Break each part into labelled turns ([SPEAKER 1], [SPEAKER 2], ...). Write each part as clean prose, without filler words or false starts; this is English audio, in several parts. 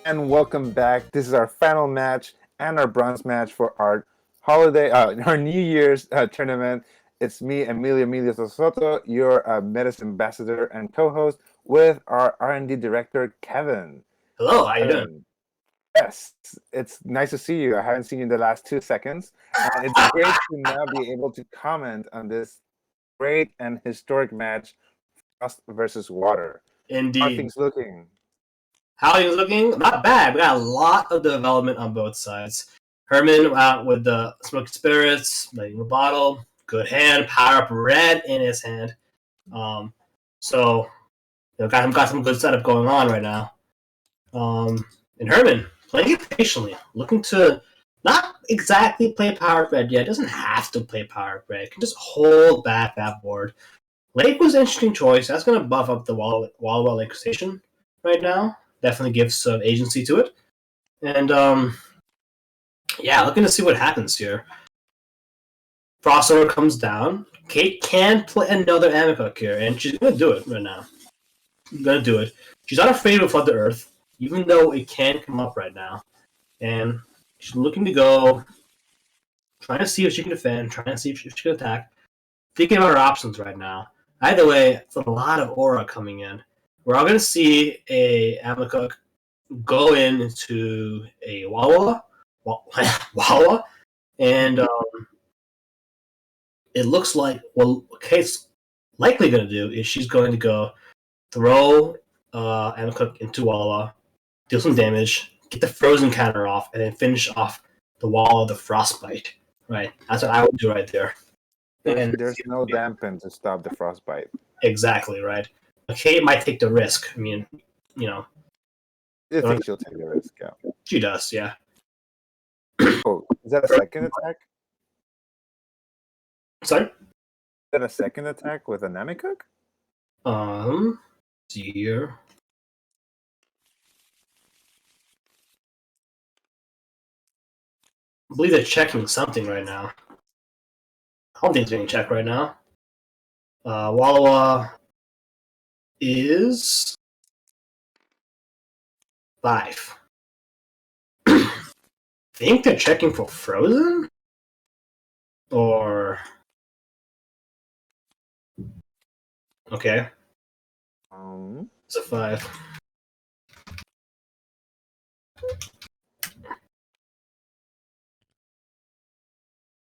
[SPEAKER 1] and welcome back. This is our final match and our bronze match for our our New Year's tournament. It's me, Emilio Soto, your medicine ambassador and co-host, with our R&D director, Kevin.
[SPEAKER 2] Hello, how you doing?
[SPEAKER 1] Kevin, yes, it's nice to see you. I haven't seen you in the last 2 seconds, and it's great to now be able to comment on this great and historic match, Frost versus Water. How are
[SPEAKER 2] Indeed.
[SPEAKER 1] things looking?
[SPEAKER 2] How are things looking? Not bad. We got a lot of development on both sides. Herman out with the smoky spirits, lighting the bottle, good hand, power up red in his hand. So got some good setup going on right now. And Herman playing it patiently, looking to not exactly play power red yet. Doesn't have to play power red. Can just hold back that board. Lake was an interesting choice. That's going to buff up the Walla Lake Station right now. Definitely gives some agency to it. And, looking to see what happens here. Crossover comes down. Kate can play another Amakuk here, and she's going to do it right now. Going to do it. She's not afraid to flood the Earth, even though it can come up right now. And she's looking to go, trying to see if she can defend, trying to see if she can attack. Thinking about her options right now. Either way, it's a lot of aura coming in. We're all going to see a Amakuk go into a Walla, and it looks like what Kate's likely going to do is she's going to go throw Amakuk into Walla, deal some damage, get the frozen counter off, and then finish off the Walla of the Frostbite. Right, that's what I would do right there.
[SPEAKER 1] And there's no dampen to stop the frostbite.
[SPEAKER 2] Exactly, right. Kate might take the risk. I mean,
[SPEAKER 1] I think she'll take the risk, yeah.
[SPEAKER 2] She does, yeah.
[SPEAKER 1] Oh, is that a second attack?
[SPEAKER 2] Sorry?
[SPEAKER 1] Is that a second attack with an Amakuk?
[SPEAKER 2] See here. I believe they're checking something right now. I don't think it's being checked right now. Walla is 5. I think they're checking for frozen? Or... Okay. It's a 5.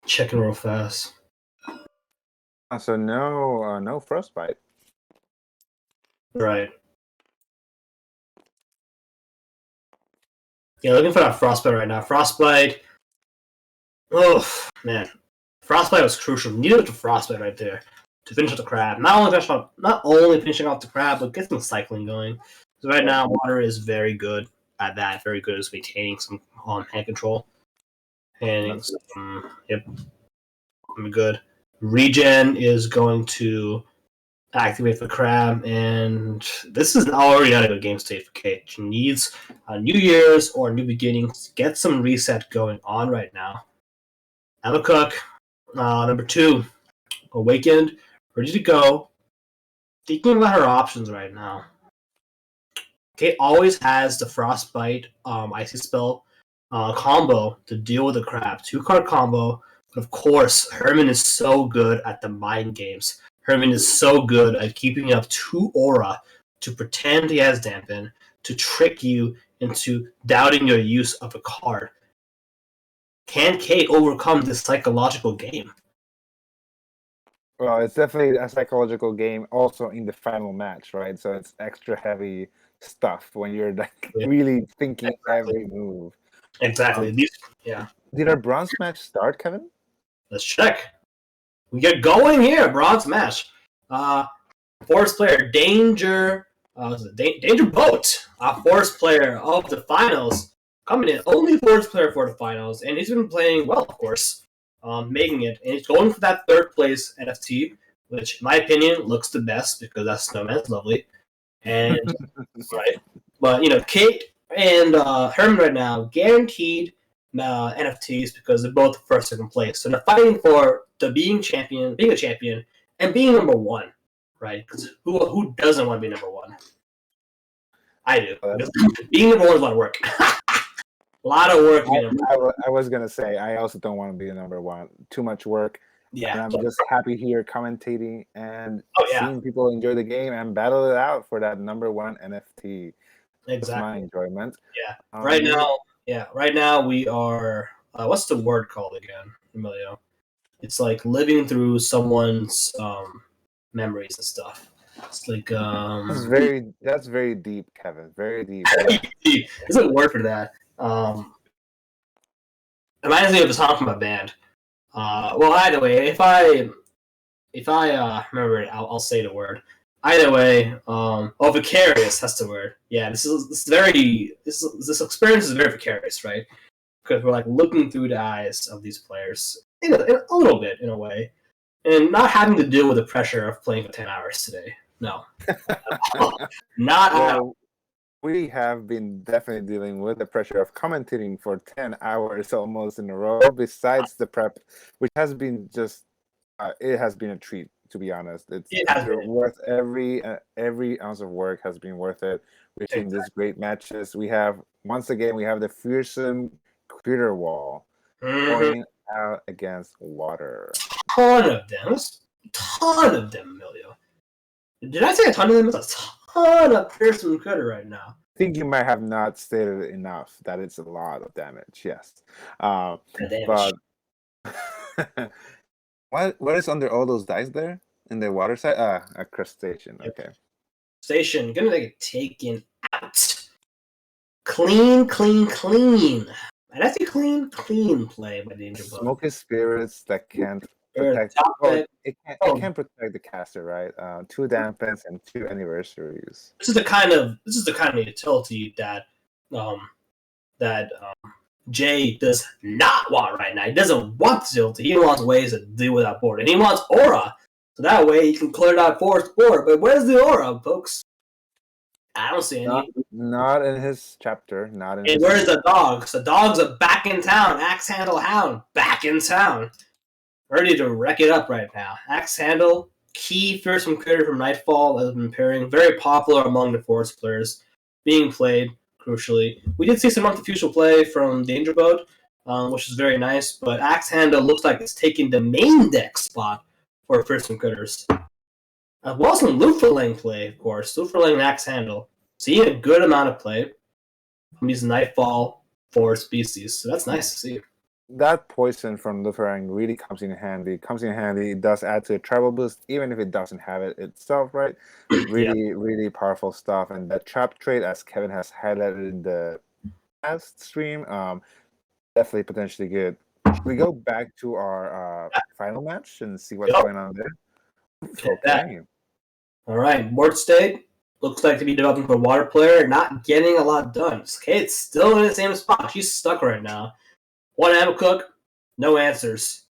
[SPEAKER 2] Checking real fast.
[SPEAKER 1] So no frostbite.
[SPEAKER 2] Right. Yeah, looking for that frostbite right now. Frostbite. Oh man, frostbite was crucial. Needed the frostbite right there to finish off the crab. Not only finishing off the crab, but get some cycling going. So right now, water is very good at that. Very good at maintaining some hand control. And yep, good. Regen is going to activate the crab, and this is already not a good game state for Kate. She needs a New Year's or New Beginnings. Get some reset going on right now. Amakuk, number 2, awakened, ready to go. Thinking about her options right now. Kate always has the Frostbite Icy Spell combo to deal with the crab. 2-card combo. But of course, Herman is so good at the mind games. Herman is so good at keeping up 2 aura to pretend he has dampen, to trick you into doubting your use of a card. Can Kate overcome this psychological game?
[SPEAKER 1] Well, it's definitely a psychological game also in the final match, right? So it's extra heavy stuff when you're really thinking every move.
[SPEAKER 2] Exactly.
[SPEAKER 1] Did our bronze match start, Kevin?
[SPEAKER 2] Let's check. We get going here. Bronze match. Forest player Danger. Danger Boat. Forest player of the finals. Coming in. Only Forest player for the finals. And he's been playing well, of course. Making it. And he's going for that 3rd place NFT, which, in my opinion, looks the best because that snowman's lovely. And, right. But, Kate and Herman right now guaranteed NFTs because they're both 1st, 2nd place. So they're fighting for being a champion, and being number 1, right? Because who doesn't want to be number 1? I do. Because being number 1 is a lot of work. A lot of work.
[SPEAKER 1] I was gonna say I also don't want to be number 1. Too much work.
[SPEAKER 2] Yeah.
[SPEAKER 1] And I'm just happy here commentating and
[SPEAKER 2] yeah.
[SPEAKER 1] seeing people enjoy the game and battle it out for that number 1 NFT.
[SPEAKER 2] Exactly.
[SPEAKER 1] That's my enjoyment.
[SPEAKER 2] Yeah. Right now we are. What's the word called again, Emilio? It's like living through someone's memories and stuff. It's like
[SPEAKER 1] That's very deep, Kevin. Very deep.
[SPEAKER 2] There's a word for that. Reminds me of a song from a band. Well, either way, if I remember it, I'll say the word. Either way, vicarious. That's the word. Yeah, this experience is very vicarious, right? Because we're like looking through the eyes of these players in a little bit, in a way, and not having to deal with the pressure of playing for 10 hours today. No, not at all.
[SPEAKER 1] We have been definitely dealing with the pressure of commentating for 10 hours almost in a row, besides the prep, which has been just, it has been a treat, to be honest. It's worth every ounce of work has been worth it. We've seen these great matches. Once again, we have the fearsome Schroeder wall going out against water.
[SPEAKER 2] Ton of them, Emilio. Did I say a ton of them? It's a ton of fearsome Schroeder right now.
[SPEAKER 1] I think you might have not stated it enough that it's a lot of damage. Yes, but what is under all those dice there in the water side? A crustacean. Okay.
[SPEAKER 2] Station gonna get taken out. Clean. And that's a clean play by Danger Boat.
[SPEAKER 1] Smoky spirits that can't protect. It can protect the caster, right? 2 dampens and 2 anniversaries.
[SPEAKER 2] This is the kind of utility that Jay does not want right now. He doesn't want utility. He wants ways to deal with that board, and he wants aura, so that way he can clear that forest board. But where's the aura, folks? I don't see any.
[SPEAKER 1] Not in his chapter. Not in. And
[SPEAKER 2] where's the dogs? The dogs are back in town. Axe Handle Hound back in town, ready to wreck it up right now. Axe Handle, key fearsome critter from Nightfall, has been appearing, very popular among the forest players, being played crucially. We did see some artificial play from Danger Boat, which is very nice, but Axe Handle looks like it's taking the main deck spot for fearsome critters. Well, some Luferling play, of course. Luferling and Axe Handle. Seeing a good amount of play from these Nightfall forest species, so that's nice to see.
[SPEAKER 1] That poison from Luferling really comes in handy. It does add to a travel boost, even if it doesn't have it itself, right? Really powerful stuff. And that trap trade, as Kevin has highlighted in the past stream, definitely potentially good. Should we go back to our final match and see what's going on there?
[SPEAKER 2] Okay. All right, board state looks like to be developing for a water player, not getting a lot done. Kate's still in the same spot. She's stuck right now. One Amacook, no answers.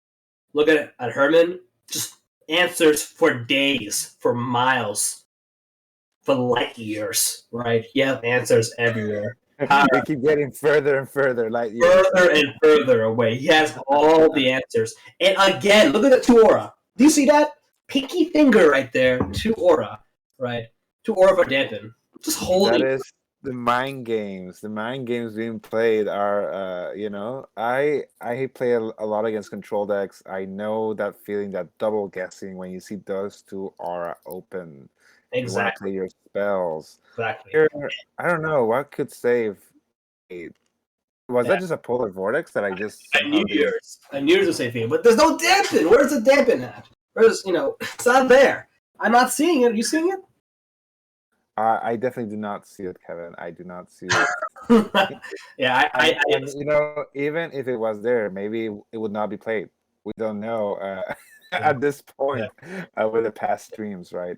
[SPEAKER 2] Look at Herman, just answers for days, for miles, for light years, right? Yeah, answers everywhere.
[SPEAKER 1] They keep getting further and further, light years.
[SPEAKER 2] Further and further away. He has all the answers. And again, look at the 2 aura. Do you see that? Pinky finger right there, 2 aura, right? 2 aura for dampen. Just holding.
[SPEAKER 1] That is the mind games. The mind games being played are, I play a lot against control decks. I know that feeling, that double guessing when you see those 2 aura open.
[SPEAKER 2] Exactly.
[SPEAKER 1] You want to play your spells.
[SPEAKER 2] Exactly.
[SPEAKER 1] Here, I don't know what could save. Was that just a polar vortex that I just?
[SPEAKER 2] I knew yours was saving, but there's no dampen. Where's the dampen at? It's not there. I'm not seeing it. Are you seeing it?
[SPEAKER 1] I definitely do not see it, Kevin. I do not see it.
[SPEAKER 2] Yeah,
[SPEAKER 1] even if it was there, maybe it would not be played. We don't know at this point with the past streams, right?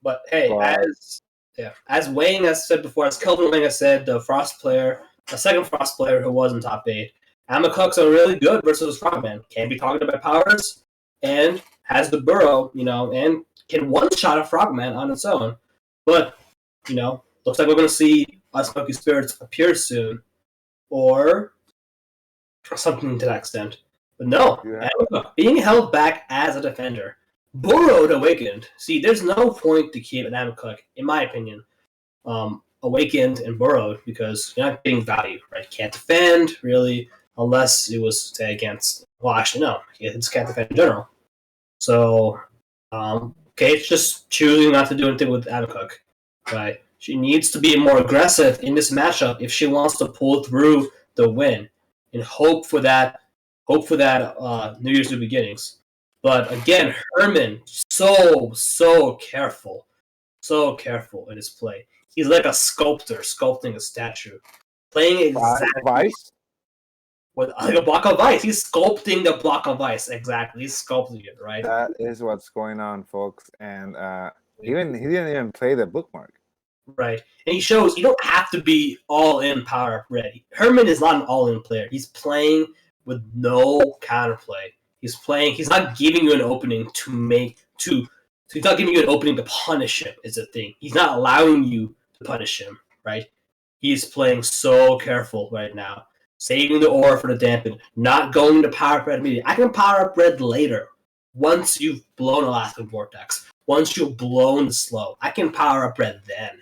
[SPEAKER 2] But hey, as Wayne has said before, as Kelvin Wayne has said, the second Frost player who was in top 8, Amacook's are really good versus Frogman. Can be targeted by powers and has the burrow, and can one-shot a Frogman on its own. But, looks like we're going to see Smoky Spirits appear soon. Or something to that extent. But no, Amacook being held back as a defender. Burrowed Awakened. See, there's no point to keep an Amacook, in my opinion. awakened and burrowed because you're not getting value, right? Can't defend really unless it was say against. Well, actually, no, you just can't defend in general. So, Kate's just choosing not to do anything with Abacook, right? She needs to be more aggressive in this matchup if she wants to pull through the win and hope for that. New Year's New beginnings. But again, Herman so careful in his play. He's like a sculptor sculpting a statue, playing exactly
[SPEAKER 1] Of ice.
[SPEAKER 2] with like a block of ice. He's sculpting the block of ice exactly. He's sculpting it, right?
[SPEAKER 1] That is what's going on, folks. And he didn't even play the bookmark.
[SPEAKER 2] Right. And he shows you don't have to be all in power up ready. Herman is not an all in player. He's playing with no counterplay. He's not giving you an opening he's not giving you an opening to punish him is the thing. He's not allowing you to punish him, right? He's playing so careful right now. Saving the aura for the dampen, not going to power up red immediately. I can power up red later. Once you've blown Alaskan Vortex. Once you've blown the slow. I can power up red then.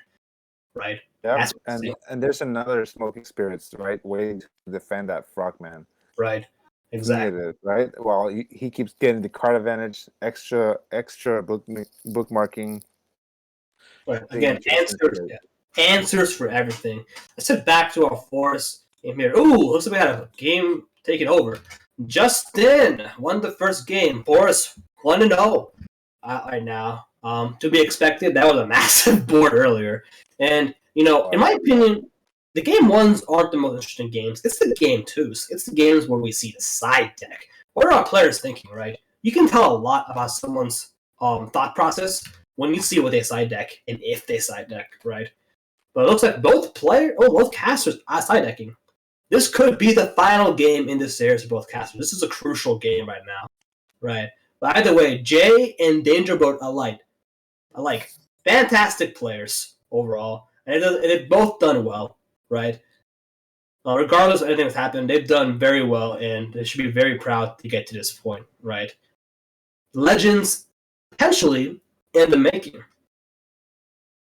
[SPEAKER 2] Right?
[SPEAKER 1] Yeah, and there's another Smoking Spirits, right, waiting to defend that Frogman.
[SPEAKER 2] Right. Exactly.
[SPEAKER 1] Needed, right? Well, he keeps getting the card advantage, extra bookmarking.
[SPEAKER 2] Right. Again, answers for everything. Let's head back to our forest game here. Ooh, looks like we had a game taken over. Justin won the first game. Forest 1-0 right now. To be expected. That was a massive board earlier. And, in my opinion, the game ones aren't the most interesting games. It's the game twos. It's the games where we see the side deck. What are our players thinking, right? You can tell a lot about someone's thought process when you see what they side deck and if they side deck, right? But it looks like both casters are side decking. This could be the final game in this series for both casters. This is a crucial game right now, right? But either way, Jay and Danger Boat alike fantastic players overall, and they've both done well, right? Regardless of anything that's happened, they've done very well, and they should be very proud to get to this point, right? Legends, potentially, in the making.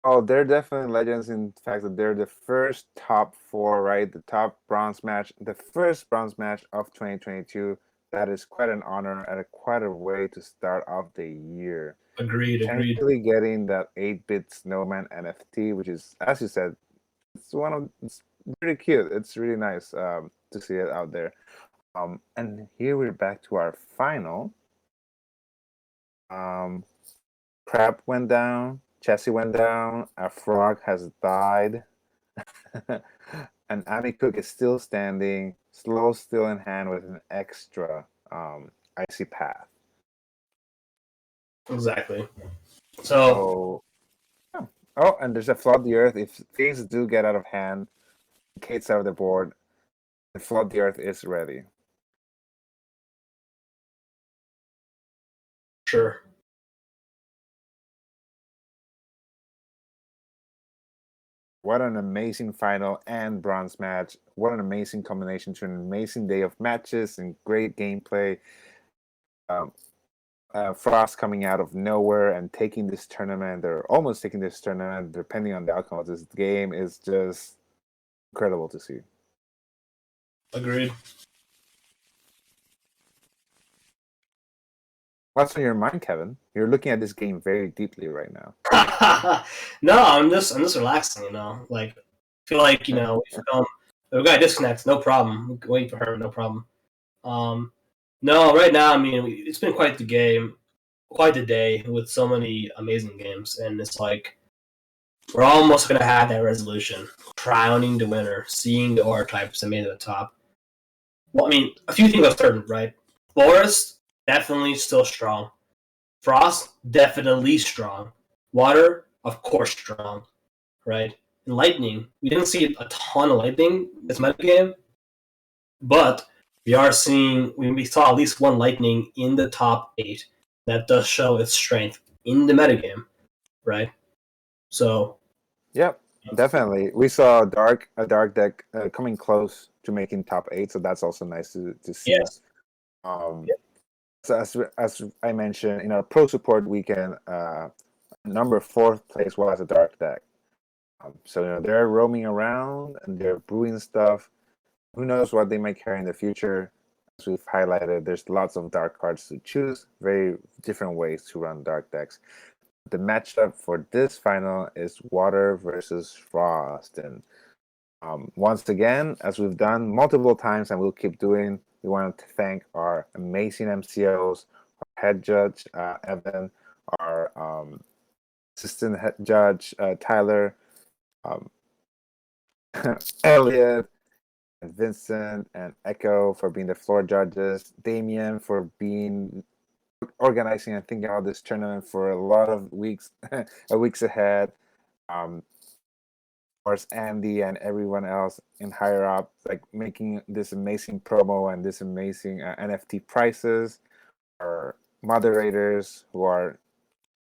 [SPEAKER 1] Oh, they're definitely legends in the fact that they're the first top 4, right? The first bronze match of 2022. That is quite an honor and quite a way to start off the year.
[SPEAKER 2] Agreed.
[SPEAKER 1] Actually getting that 8-bit Snowman NFT, which is, as you said, it's pretty cute. It's really nice to see it out there. And here we're back to our final. Crab went down, Chessie went down, a frog has died, and Abby Cook is still standing, slow still in hand with an extra icy path.
[SPEAKER 2] Exactly. So
[SPEAKER 1] yeah. Oh, and there's a Flood the Earth. If things do get out of hand, Kate's out of the board, the Flood the Earth is ready.
[SPEAKER 2] Sure.
[SPEAKER 1] What an amazing final and bronze match. What an amazing combination to an amazing day of matches and great gameplay. Frost coming out of nowhere and taking this tournament, or almost taking this tournament, depending on the outcome of this game, is just incredible to see.
[SPEAKER 2] Agreed.
[SPEAKER 1] What's on your mind, Kevin? You're looking at this game very deeply right now.
[SPEAKER 2] No, I'm just relaxing, Like, feel like, we got disconnects, no problem. Wait for her, no problem. No, right now, I mean, it's been quite the game, quite the day with so many amazing games, and it's like we're almost gonna have that resolution, crowning the winner, seeing the archetypes that made it to the top. Well, I mean, a few things are certain, right? Forest definitely still strong. Frost definitely strong. Water, of course, strong, right? And lightning, we didn't see a ton of lightning this metagame, but we saw at least one lightning in the top 8. That does show its strength in the metagame, right? So,
[SPEAKER 1] yep, definitely. We saw a dark deck coming close to making top 8, so that's also nice to see.
[SPEAKER 2] Yes.
[SPEAKER 1] So as I mentioned in our pro support weekend, number 4th place was a dark deck. So they're roaming around and they're brewing stuff. Who knows what they might carry in the future? As we've highlighted, there's lots of dark cards to choose, very different ways to run dark decks. The matchup for this final is Water versus Frost. And once again, as we've done multiple times and we'll keep doing, we want to thank our amazing MCOs, our head judge, Evan, our assistant head judge, Tyler, um, Elliot, and Vincent, and Echo for being the floor judges, Damien for being organizing and thinking about this tournament for a lot of weeks, weeks ahead. Of course, Andy and everyone else in higher up, like making this amazing promo and this amazing NFT prices. Our moderators who are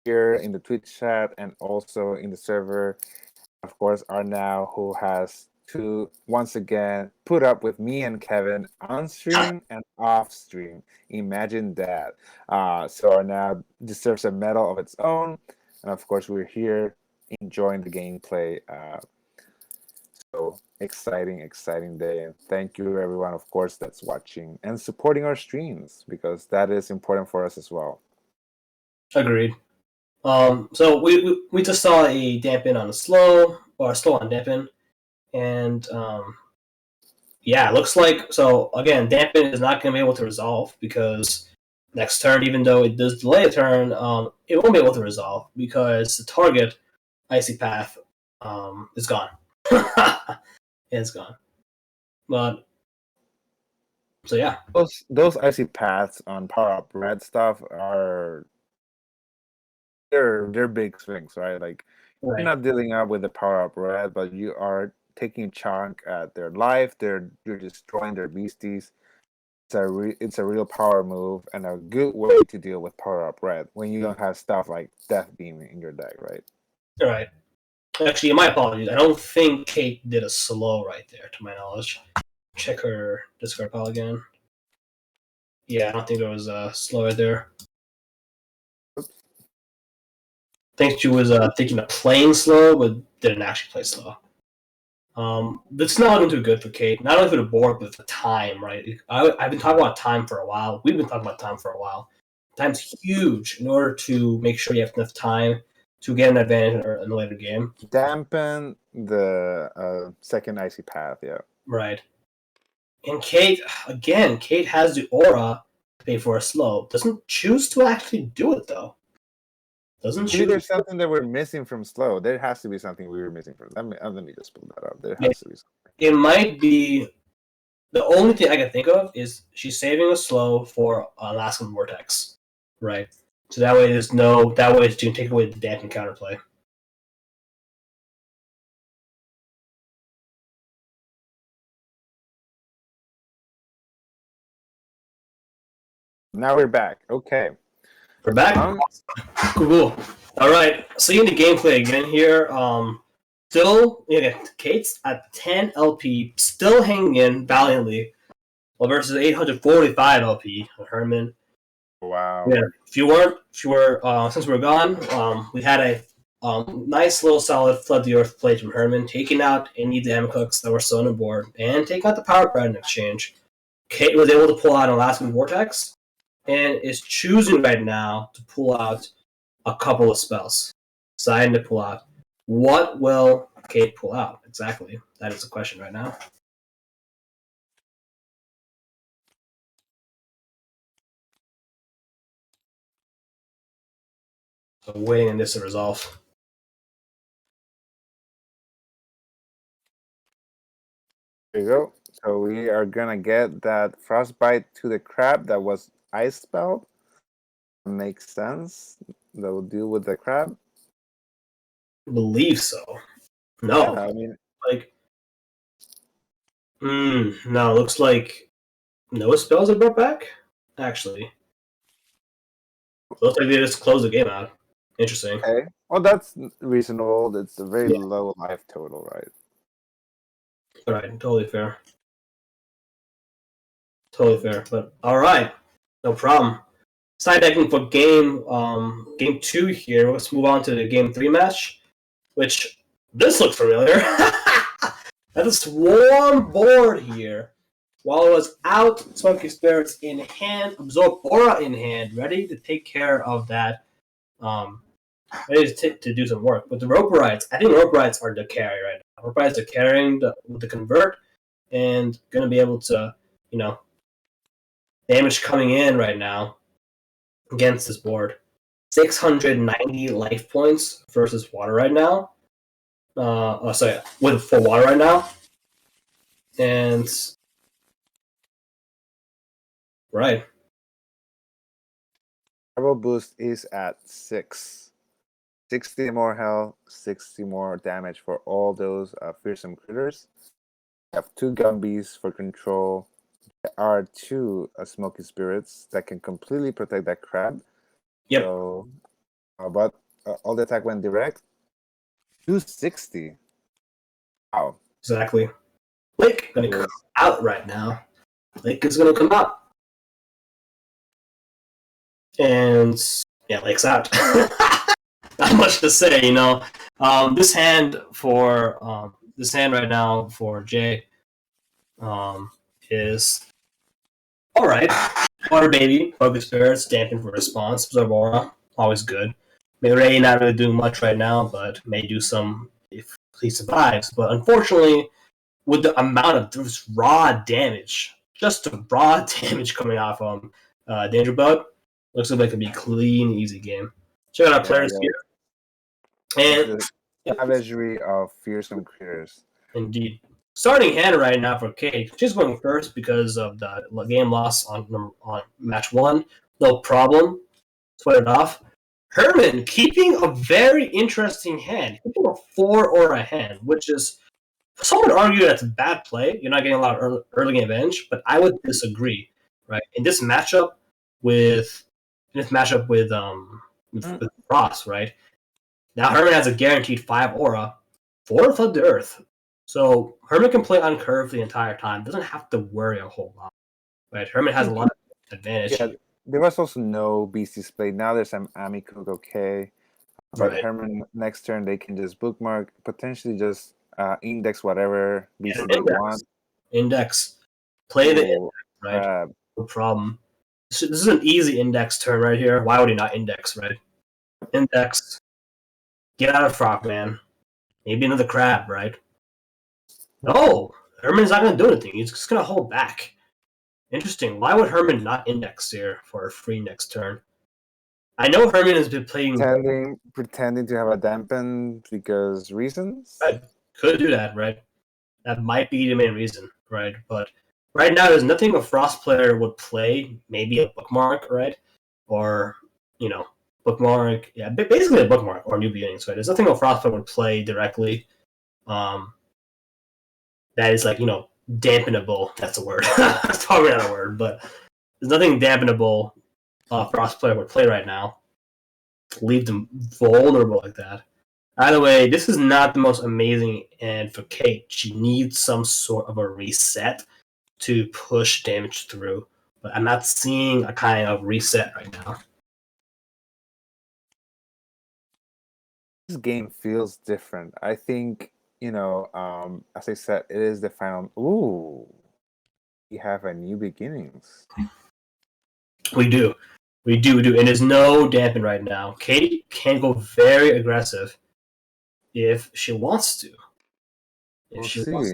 [SPEAKER 1] here in the Twitch chat and also in the server, of course, Arnau, who has to once again put up with me and Kevin on stream and off stream. Imagine that. So Arnau deserves a medal of its own. And of course, we're here enjoying the gameplay. So exciting day. And thank you, everyone, of course, that's watching and supporting our streams, because that is important for us as well.
[SPEAKER 2] Agreed. So we just saw a dampen on a slow, or a slow on dampen, and yeah, it looks like, so again, dampen is not going to be able to resolve, because next turn, even though it does delay a turn, it won't be able to resolve because the target icy path is gone. It's gone. But so yeah,
[SPEAKER 1] Those icy paths on power up red stuff are they're big swings, right? Like
[SPEAKER 2] right.
[SPEAKER 1] you're not dealing up with the power up red, but you are taking a chunk at their life. You're destroying their beasties. It's a real power move and a good way to deal with power up red when you don't have stuff like Death Beam in your deck, right?
[SPEAKER 2] All right. Actually, my apologies. I don't think Kate did a slow right there, to my knowledge. Check her discard pile again. Yeah, I don't think there was a slow right there. I think she was thinking of playing slow, but didn't actually play slow. That's not looking too good for Kate. Not only for the board, but for time, right? I've been talking about time for a while. We've been talking about time for a while. Time's huge in order to make sure you have enough time to get an advantage in the later game.
[SPEAKER 1] Dampen the second icy path, yeah.
[SPEAKER 2] Right. And Kate, again, Kate has the aura to pay for a slow. Doesn't choose to actually do it, though. Doesn't
[SPEAKER 1] Maybe
[SPEAKER 2] choose.
[SPEAKER 1] there's something that we're missing from slow. There has to be something we were missing from. Let me just pull that up. There has to be something.
[SPEAKER 2] It might be. The only thing I can think of is she's saving a slow for Alaskan Vortex, right? So that way there's no. That way she can take away the dampen counterplay.
[SPEAKER 1] Now we're back. Okay.
[SPEAKER 2] We're back. Cool. All right. Seeing the gameplay again here. Still, Kate's at 10 LP, still hanging in valiantly. Well, versus 845 LP on Herman.
[SPEAKER 1] Wow.
[SPEAKER 2] Yeah. If you were, since we're gone, we had a nice little solid flood the earth play from Herman, taking out any damage hooks that were still on the board and taking out the power card in exchange. Kate was able to pull out an Alaskan Vortex and is choosing right now to pull out a couple of spells. Deciding to pull out. What will Kate pull out? Exactly. That is the question right now. So waiting on this to resolve.
[SPEAKER 1] There you go. So we are gonna get that frostbite to the crab that was ice spelled. Makes sense. That will deal with the crab.
[SPEAKER 2] I believe so. No.
[SPEAKER 1] Yeah, I mean,
[SPEAKER 2] like, no, looks like no spells are brought back, actually. Looks like they just closed the game out. Interesting.
[SPEAKER 1] okay. Well, that's reasonable. It's a very low life total, right?
[SPEAKER 2] Alright, totally fair. Totally fair. But alright. No problem. Side decking for game 2 here. Let's move on to the game 3 match, which This looks familiar. That's a swarm board here. While it was out, Smoky Spirits in hand, Absorb Aura in hand, ready to take care of that. Ready to do some work. With the Rope Rides, I think Rope Rides are the carry right now. Rope Rides are carrying with the Convert and going to be able to, damage coming in right now against this board. 690 life points versus water right now. For water right now. And right.
[SPEAKER 1] Turbo boost is at 6. 60 more health, 60 more damage for all those fearsome critters. We have 2 Gumbies for control. There are 2 Smoky Spirits that can completely protect that crab.
[SPEAKER 2] Yep.
[SPEAKER 1] So, but all the attack went direct. 260. Wow.
[SPEAKER 2] Exactly. Lake gonna come out right now. Lake is gonna come out. And yeah, Lake's out. Not much to say, This hand right now for Jay is alright. Water Baby, Focus Spirits, Dampen for Response, Absorb Aura, always good. Ray not really doing much right now, but may do some if he survives. But unfortunately, with the amount of just raw damage coming off from Danger Bug, looks like it could be a clean, easy game. Check out our players here. And
[SPEAKER 1] the savagery of fearsome critters.
[SPEAKER 2] Indeed. Starting hand right now for Kate. She's going first because of the game loss on match 1. No problem. Sweat it off. Herman keeping a very interesting hand. Keeping a 4 aura hand, which is, some would argue that's a bad play. You're not getting a lot of early game advantage, but I would disagree. Right? In this matchup with Frost, right? Now Herman has a guaranteed 5 aura, 4 Flood to Earth. So Herman can play on curve the entire time. Doesn't have to worry a whole lot. Right? Herman has a lot of advantage.
[SPEAKER 1] Yeah, there was also no beasties played. Now there's some Amikuk, okay. But
[SPEAKER 2] right.
[SPEAKER 1] Herman, next turn, they can just bookmark, potentially just index whatever beastie they want.
[SPEAKER 2] Index. Play the index, right? No problem. This is an easy index turn right here. Why would he not index, right? Index. Get out of Frogman. Maybe another crab, right? No! Herman's not going to do anything. He's just going to hold back. Interesting. Why would Herman not index here for a free next turn? I know Herman has been playing...
[SPEAKER 1] Pretending to have a dampen because reasons?
[SPEAKER 2] I could do that, right? That might be the main reason, right? But right now, there's nothing a Frost player would play. Maybe a bookmark, right? Or, bookmark. Yeah, basically a bookmark or new beginnings, right? There's nothing a Frost player would play directly. That is dampenable. That's a word. That's probably not a word, but there's nothing dampenable Frost player would play right now to leave them vulnerable like that. Either way, this is not the most amazing, and for Kate, she needs some sort of a reset to push damage through. But I'm not seeing a kind of reset right now.
[SPEAKER 1] This game feels different. I think, as I said, it is the final. Ooh, we have a new beginnings.
[SPEAKER 2] We do. And there's no dampen right now. Kate can go very aggressive if she wants to.
[SPEAKER 1] We'll see.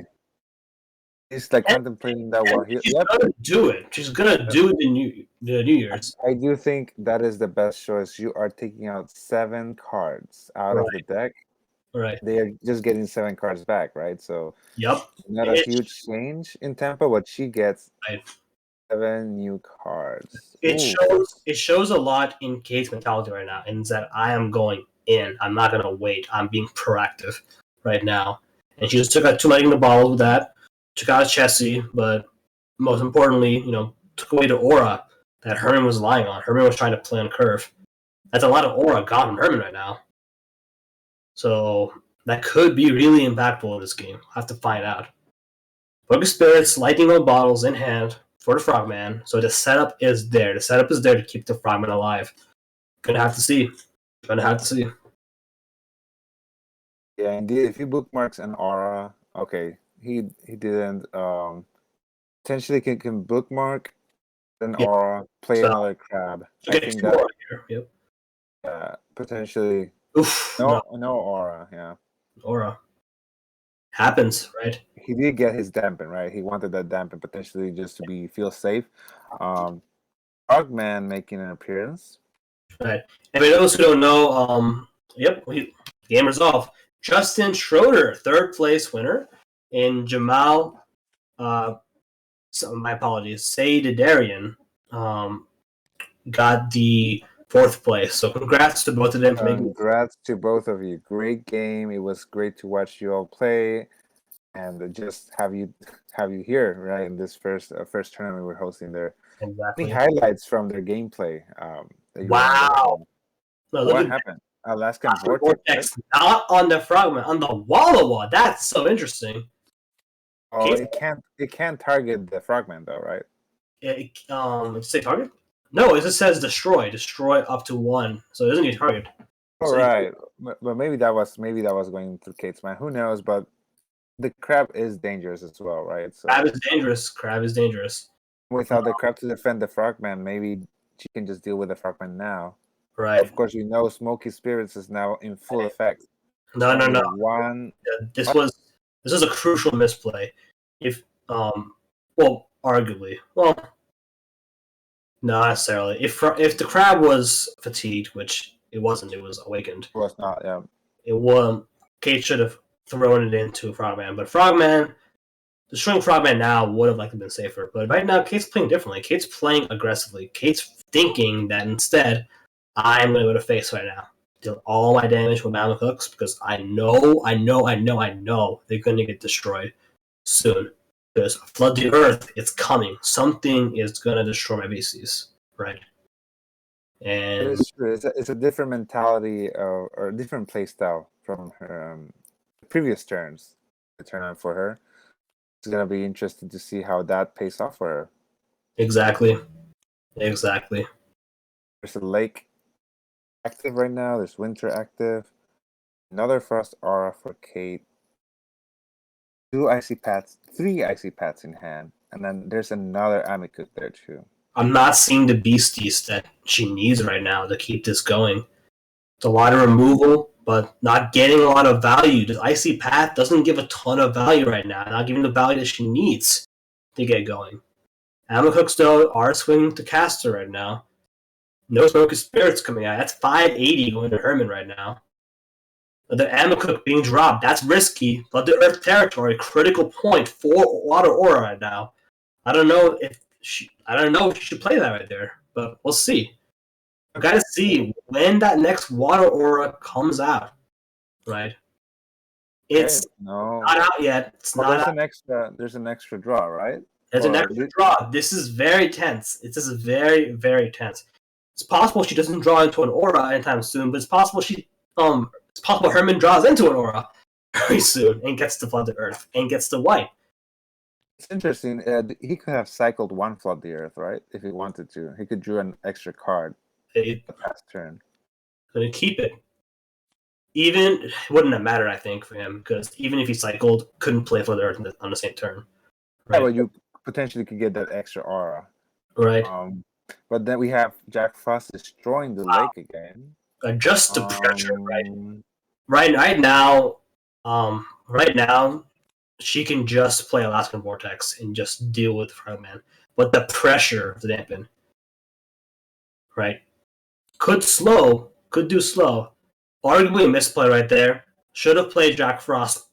[SPEAKER 1] He's contemplating that one.
[SPEAKER 2] She's gonna do it. She's gonna do the New Year's.
[SPEAKER 1] I do think that is the best choice. You are taking out 7 cards out of the deck.
[SPEAKER 2] Right.
[SPEAKER 1] They are just getting 7 cards back, right? So not a huge change in tempo. What she gets 7 new cards.
[SPEAKER 2] It shows a lot in Kate's mentality right now, and that I am going in. I'm not gonna wait. I'm being proactive right now. And she just took out 2 lightning in the bottle with that. Took out Chessie, but most importantly, took away the aura that Herman was relying on. Herman was trying to play on curve. That's a lot of aura gone from Herman right now. So that could be really impactful in this game. I'll have to find out. Focus Spirits, lightning on bottles in hand for the Frogman. So the setup is there. The setup is there to keep the Frogman alive. Gonna have to see.
[SPEAKER 1] Yeah, indeed. If he bookmarks an aura, okay, he didn't. Potentially can bookmark an
[SPEAKER 2] Yeah.
[SPEAKER 1] aura, play
[SPEAKER 2] So
[SPEAKER 1] another crab.
[SPEAKER 2] you
[SPEAKER 1] I
[SPEAKER 2] get
[SPEAKER 1] think
[SPEAKER 2] two
[SPEAKER 1] that
[SPEAKER 2] more here. Yep.
[SPEAKER 1] potentially
[SPEAKER 2] Oof. No.
[SPEAKER 1] no aura. Yeah,
[SPEAKER 2] Aura happens, right?
[SPEAKER 1] he did get his dampen, right? He wanted that dampen potentially just to feel safe. Um, Frogman making an appearance.
[SPEAKER 2] Right. And for those who don't know, game resolved. Justin Schroeder, third place winner, and Jamal. So my apologies. Seadidaryan got the fourth place. So congrats to both of them for making.
[SPEAKER 1] Congrats to both of you. Great game. It was great to watch you all play, and just have you here, right, in this first tournament we're hosting there. Any
[SPEAKER 2] Exactly.
[SPEAKER 1] highlights from their gameplay that you want to go
[SPEAKER 2] Wow.
[SPEAKER 1] over?
[SPEAKER 2] No, look
[SPEAKER 1] What
[SPEAKER 2] at
[SPEAKER 1] happened? Alaskan
[SPEAKER 2] that
[SPEAKER 1] Vortex, right?
[SPEAKER 2] vortex, not on the frogman, on the Walla Walla. That's so interesting.
[SPEAKER 1] Oh,
[SPEAKER 2] Case,
[SPEAKER 1] it can't target the fragment though, right?
[SPEAKER 2] say target? No, it just says destroy up to one. So it doesn't get target.
[SPEAKER 1] All
[SPEAKER 2] So
[SPEAKER 1] right, but maybe that was going through Kate's mind. Who knows? But the crab is dangerous as well, right?
[SPEAKER 2] crab
[SPEAKER 1] So
[SPEAKER 2] is dangerous. Crab is dangerous.
[SPEAKER 1] without the crab to defend the frogman, maybe she can just deal with the frogman now.
[SPEAKER 2] Right.
[SPEAKER 1] Of course, Smoky Spirits is now in full effect.
[SPEAKER 2] No, no,
[SPEAKER 1] Only
[SPEAKER 2] no.
[SPEAKER 1] one.
[SPEAKER 2] This
[SPEAKER 1] What?
[SPEAKER 2] was a crucial misplay. If well, arguably, well, not necessarily. If the crab was fatigued, which it wasn't, it was awakened.
[SPEAKER 1] Was not. Yeah.
[SPEAKER 2] It was Kate should have thrown it into Frogman, but Frogman, destroying Frogman now would have likely been safer. But right now, Kate's playing differently. Kate's playing aggressively. Kate's thinking that instead, I'm going to go to face right now, deal all my damage with Mammoth Hooks because I know they're going to get destroyed soon. Because Flood the Earth, it's coming. Something is going to destroy my BCs, right?
[SPEAKER 1] It
[SPEAKER 2] And
[SPEAKER 1] is true. It's a different mentality or a different play style from her previous turns. The tournament for her. It's gonna be interesting to see how that pays off for her.
[SPEAKER 2] exactly.
[SPEAKER 1] There's a lake active right now. There's winter active. Another frost aura for Kate. 3 icy pads in hand, and then there's another Amikut there too.
[SPEAKER 2] I'm not seeing the beasties that she needs right now to keep this going. It's a lot of removal, but not getting a lot of value. The Icy Path doesn't give a ton of value right now, not giving the value that she needs to get going. Amakooks, though, are swinging to caster right now. No Smoky Spirits coming out. That's 580 going to Herman right now. But the Amakook being dropped, that's risky. But the Earth territory, critical point for Water Aura right now. I don't know if she should play that right there, but we'll see. We gotta see when that next Water Aura comes out, right? It's
[SPEAKER 1] No.
[SPEAKER 2] not out yet. It's
[SPEAKER 1] Well,
[SPEAKER 2] not
[SPEAKER 1] there's
[SPEAKER 2] out.
[SPEAKER 1] an extra. There's an extra draw, right?
[SPEAKER 2] There's an
[SPEAKER 1] Or
[SPEAKER 2] extra draw. This is very tense. This is very, very tense. It's possible she doesn't draw into an aura anytime soon, but it's possible Herman draws into an aura very soon and gets to Flood the Earth and gets to White.
[SPEAKER 1] It's interesting. He could have cycled one Flood the Earth, right? If he wanted to, he could draw an extra card
[SPEAKER 2] They
[SPEAKER 1] the past turn.
[SPEAKER 2] gonna keep it. Even it wouldn't have mattered, I think, for him because even if he cycled, couldn't play Flood the Earth on the same turn.
[SPEAKER 1] Yeah,
[SPEAKER 2] Right.
[SPEAKER 1] but you potentially could get that extra aura.
[SPEAKER 2] Right.
[SPEAKER 1] But then we have Jack Frost destroying the lake again.
[SPEAKER 2] Just the pressure, right?
[SPEAKER 1] Um,
[SPEAKER 2] Right now, she can just play Alaskan Vortex and just deal with Frogman. But the pressure of the dampen, right? Could do slow. Arguably a misplay right there. Should have played Jack Frost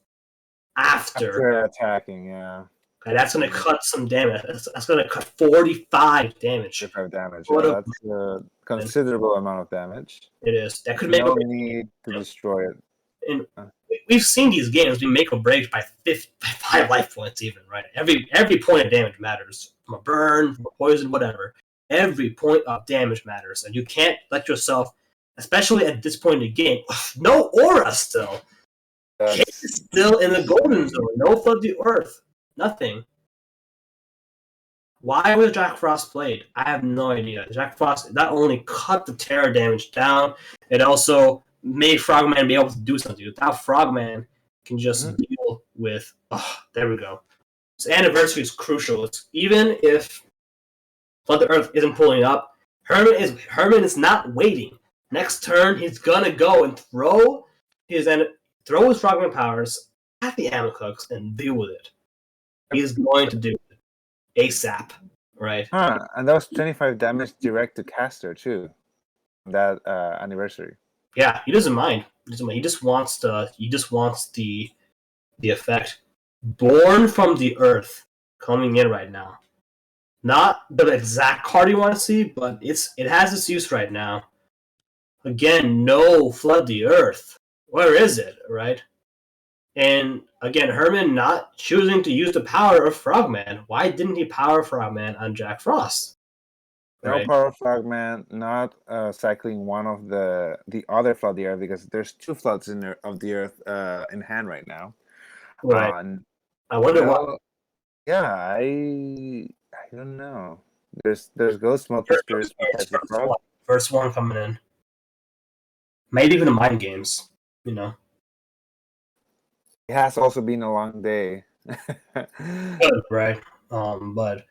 [SPEAKER 2] after.
[SPEAKER 1] attacking, yeah.
[SPEAKER 2] Okay, that's going to cut some damage. That's going to cut 45 damage.
[SPEAKER 1] 45 damage.
[SPEAKER 2] What
[SPEAKER 1] Yeah,
[SPEAKER 2] a-
[SPEAKER 1] that's a considerable amount of damage.
[SPEAKER 2] It is. That could make
[SPEAKER 1] No
[SPEAKER 2] or break.
[SPEAKER 1] need to destroy it.
[SPEAKER 2] And we've seen these games be make or break by 5 life points, even, right? Every point of damage matters. From a burn, from a poison, whatever. Every point of damage matters, and you can't let yourself, especially at this point in the game, no aura still. Kate is still in the golden zone. No Flood the Earth. Nothing. Why was Jack Frost played? I have no idea. Jack Frost not only cut the terror damage down, it also made Frogman be able to do something. Without Frogman can just
[SPEAKER 1] Mhm.
[SPEAKER 2] deal with. Oh, there we go. This anniversary is crucial. Even if Flood the Earth isn't pulling up, Herman is not waiting. Next turn, he's gonna go and throw his Frogman powers at the Amakooks and deal with it. He's going to do it ASAP, right?
[SPEAKER 1] And that was 25 damage direct to caster too. That anniversary.
[SPEAKER 2] Yeah, he doesn't mind. He just wants the effect. Born from the Earth coming in right now. Not the exact card you want to see, but it has its use right now. Again, no Flood the Earth. Where is it, right? And again, Herman not choosing to use the power of Frogman. Why didn't he power Frogman on Jack Frost?
[SPEAKER 1] No power fragment, not cycling one of the other flood the earth, because there's 2 floods of the earth in hand right now.
[SPEAKER 2] Right. I wonder why.
[SPEAKER 1] Yeah, I don't know. There's Ghost Smoky Spirits protect the frog.
[SPEAKER 2] First one coming in. Maybe even the mind games, you know.
[SPEAKER 1] It has also been a long day.
[SPEAKER 2] Right. But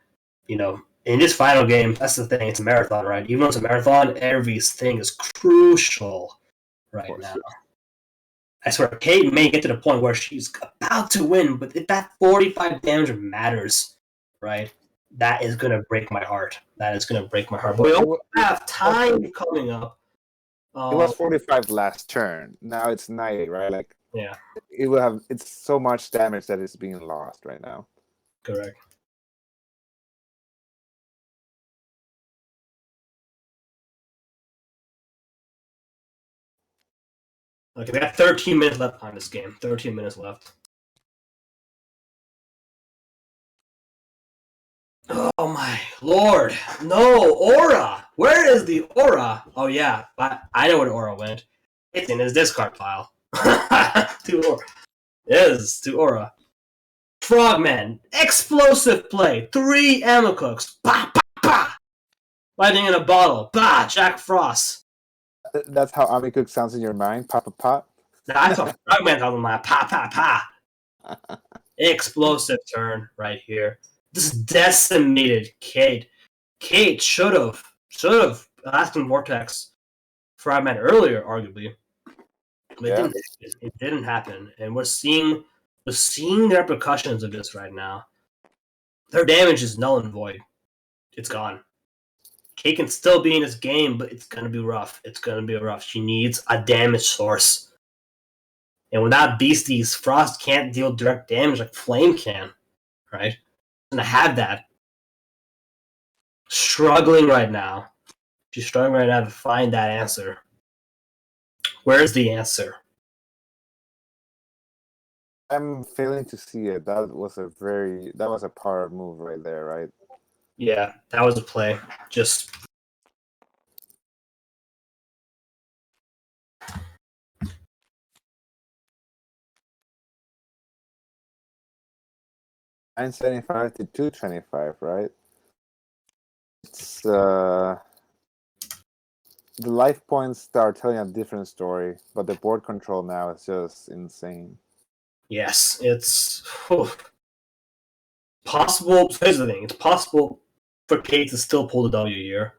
[SPEAKER 2] you know, in this final game, that's the thing. It's a marathon, right? Even though it's a marathon, everything is crucial right now. I swear, Kate may get to the point where she's about to win, but if that 45 damage matters, right? That is gonna break my heart. That is gonna break my heart. But we also have time coming up.
[SPEAKER 1] It was 45 last turn. Now it's 90, right? Like,
[SPEAKER 2] yeah,
[SPEAKER 1] it will have. It's so much damage that is being lost right now.
[SPEAKER 2] correct. Okay, we got 13 minutes left on this game. 13 minutes left. Oh my lord! No aura. Where is the aura? Oh yeah, I know where the aura went. It's in his discard pile. To aura. Yes, to aura. Frogman, explosive play. 3 Amakooks. Bah, bah, bah. Lightning in a bottle. Bah, Jack Frost.
[SPEAKER 1] That's how Amikook sounds in your mind. Pop, pop, pop.
[SPEAKER 2] Now I thought Frogman talking about pa pa pa. Explosive turn right here. This decimated Kate. Kate should have Alaskan Vortex Frogman earlier, arguably. But
[SPEAKER 1] Yeah.
[SPEAKER 2] it didn't happen. And we're seeing the repercussions of this right now. Her damage is null and void. It's gone. Kate can still be in this game, but it's gonna be rough. It's gonna be rough. She needs a damage source. And without beasties, Frost can't deal direct damage like Flame can. Right? Gonna have that. Struggling right now. She's struggling right now to find that answer. Where's the answer?
[SPEAKER 1] I'm failing to see it. That was a power move right there, right?
[SPEAKER 2] Yeah, that was a play. Just
[SPEAKER 1] $9.75 to $2.25, right? It's the life points are telling a different story, but the board control now is just insane.
[SPEAKER 2] yes, it's possible. Here's the thing: it's possible for Kate to still pull the W here.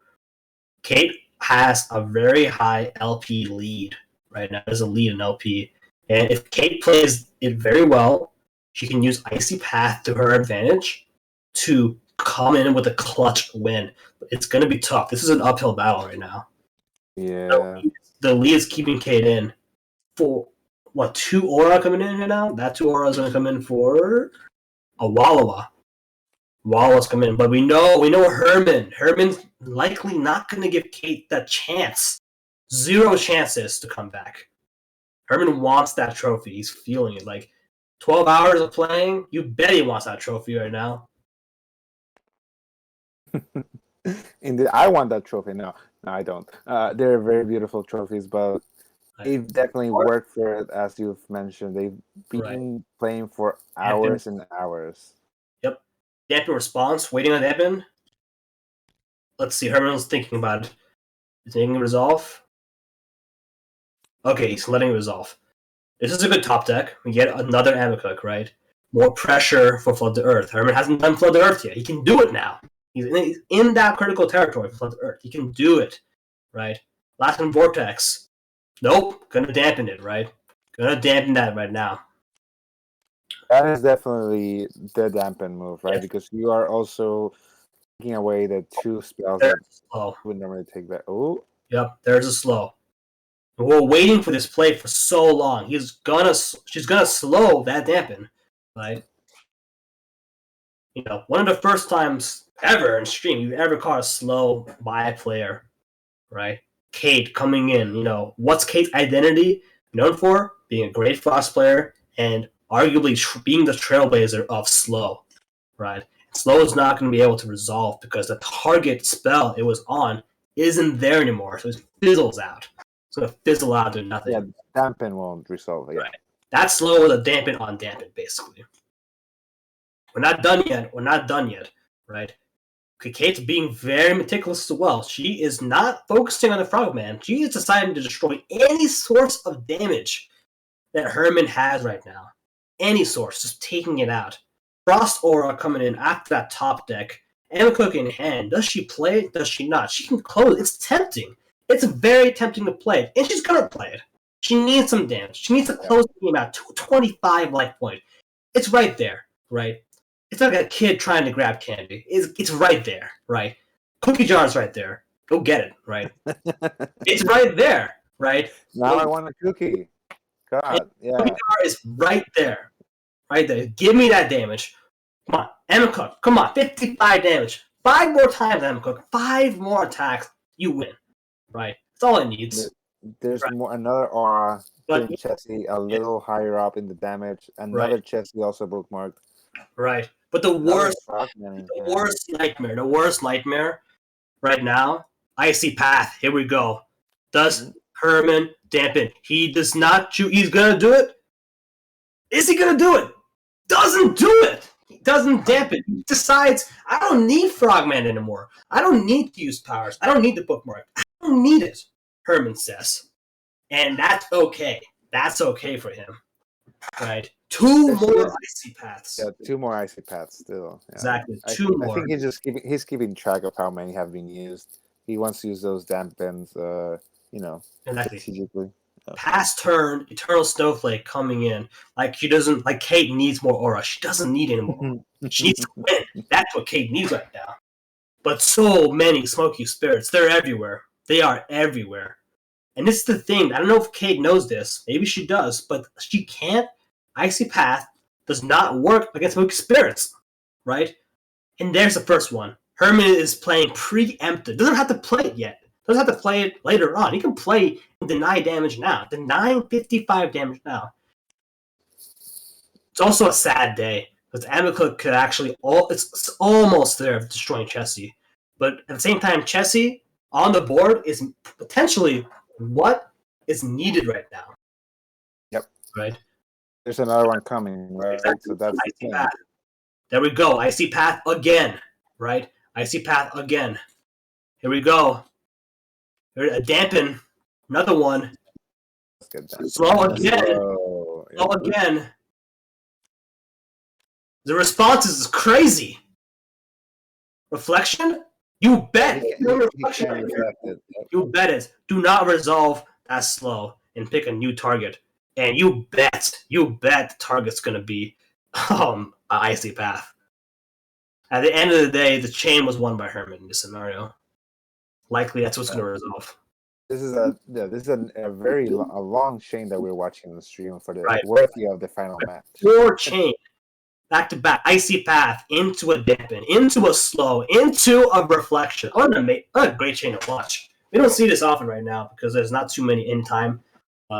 [SPEAKER 2] Kate has a very high LP lead right now. There's a lead in LP, and if Kate plays it very well, she can use Icy Path to her advantage to come in with a clutch win. It's going to be tough. This is an uphill battle right now.
[SPEAKER 1] Yeah.
[SPEAKER 2] The lead is keeping Kate in for what, 2 aura coming in here now? That 2 aura is going to come in for a Wallowa. Wallace come in, but we know Herman. Herman's likely not going to give Kate that chance. 0 chances to come back. Herman wants that trophy. He's feeling it. Like 12 hours of playing, you bet he wants that trophy right now.
[SPEAKER 1] Indeed, I want that trophy. No, I don't. They're very beautiful trophies, but they've definitely worked for it, as you've mentioned. They've been playing for hours and hours.
[SPEAKER 2] Yep. Dampen response, waiting on Dampen. Let's see, Herman's thinking about it. He's thinking resolve. Okay, he's letting it resolve. This is a good top deck. We get another Amakuk, right? More pressure for Flood to Earth. Herman hasn't done Flood to Earth yet. He can do it now. He's in that critical territory for Flood to Earth. He can do it, right? Last one, Vortex. Nope, gonna dampen it, right? Gonna dampen that right now.
[SPEAKER 1] That is definitely the dampen move, right?
[SPEAKER 2] Yeah.
[SPEAKER 1] Because you are also taking away the 2 spells
[SPEAKER 2] There's
[SPEAKER 1] that
[SPEAKER 2] a slow.
[SPEAKER 1] would normally take that. Oh,
[SPEAKER 2] Yep, there's a slow. We're waiting for this play for so long. She's gonna slow that dampen, right? One of the first times ever in stream you've ever caught a slow by a player, right? Kate coming in, what's Kate's identity known for? Being a great Frost player and arguably being the trailblazer of slow, right? Slow is not going to be able to resolve because the target spell it was on isn't there anymore, so it fizzles out. It's going to fizzle out to nothing.
[SPEAKER 1] yeah, dampen won't resolve it. Yeah.
[SPEAKER 2] Right. That slow with a dampen on dampen, basically. We're not done yet, right? Kate's being very meticulous as well. She is not focusing on the Frogman. She is deciding to destroy any source of damage that Herman has right now. Any source, just taking it out. Frost Aura coming in after that top deck. Amakuk in hand. Does she play it? Does she not? She can close. It's tempting. It's very tempting to play it. And she's going to play it. She needs some damage. She needs to close the game out. 225 life point. It's right there, right? It's like a kid trying to grab candy. It's right there, right? Cookie jar's right there. Go get it, right? It's right there, right?
[SPEAKER 1] Now I want a cookie. God, yeah.
[SPEAKER 2] Cookie jar is right there. Right there. Give me that damage. Come on. Amakuk. Come on. 55 damage. 5 more times, Amakuk. 5 more attacks. You win. Right? That's all it needs.
[SPEAKER 1] There's
[SPEAKER 2] right.
[SPEAKER 1] another aura
[SPEAKER 2] But
[SPEAKER 1] in Chessie a little higher up in the damage. Another
[SPEAKER 2] right.
[SPEAKER 1] Chessie also bookmarked.
[SPEAKER 2] Right. But the worst nightmare right now, Icy Path. Here we go. Does Herman dampen? He does not choose. He's going to do it. Is he going to do it? Doesn't do it. He doesn't dampen. He decides, I don't need Frogman anymore. I don't need to use powers. I don't need the bookmark. I don't need it, Herman says. And that's okay. That's okay for him. Right? 2 more Icy Paths.
[SPEAKER 1] Yeah, 2 more Icy Paths still. Yeah.
[SPEAKER 2] Exactly. 2 more.
[SPEAKER 1] I think he's keeping track of how many have been used. He wants to use those dampens,
[SPEAKER 2] Exactly.
[SPEAKER 1] strategically.
[SPEAKER 2] Past turn, Eternal Snowflake coming in. Like Kate needs more aura. She doesn't need any more. She needs to win. That's what Kate needs right now. But so many Smoky Spirits, they're everywhere. They are everywhere. And this is the thing. I don't know if Kate knows this. Maybe she does, but she can't. Icy Path does not work against Smoky Spirits, right? And there's the first one. Herman is playing preemptive. Doesn't have to play it yet. Doesn't have to play it later on. He can play and deny damage now. Denying 55 damage now. It's also a sad day because Amakuk could actually it's almost there of destroying Chessie. But at the same time, Chessie on the board is potentially what is needed right now.
[SPEAKER 1] Yep.
[SPEAKER 2] Right?
[SPEAKER 1] There's another one coming, right?
[SPEAKER 2] Exactly.
[SPEAKER 1] So that's
[SPEAKER 2] Icy Path. There we go. Icy Path again. Right? Icy Path again. Here we go. A dampen. Another one. Slow again. Slow again. The response is crazy. Reflection? You bet. Reflection. You bet it. Do not resolve that slow and pick a new target. And you bet the target's going to be Icy Path. At the end of the day, the chain was won by Herman in this scenario. Likely that's what's going to resolve.
[SPEAKER 1] This is a very long chain that we're watching on the stream for the worthy of the final match.
[SPEAKER 2] 4 chain, back to back, Icy Path into a dampen, into a slow, into a reflection. What a great chain to watch. We don't see this often right now because there's not too many in time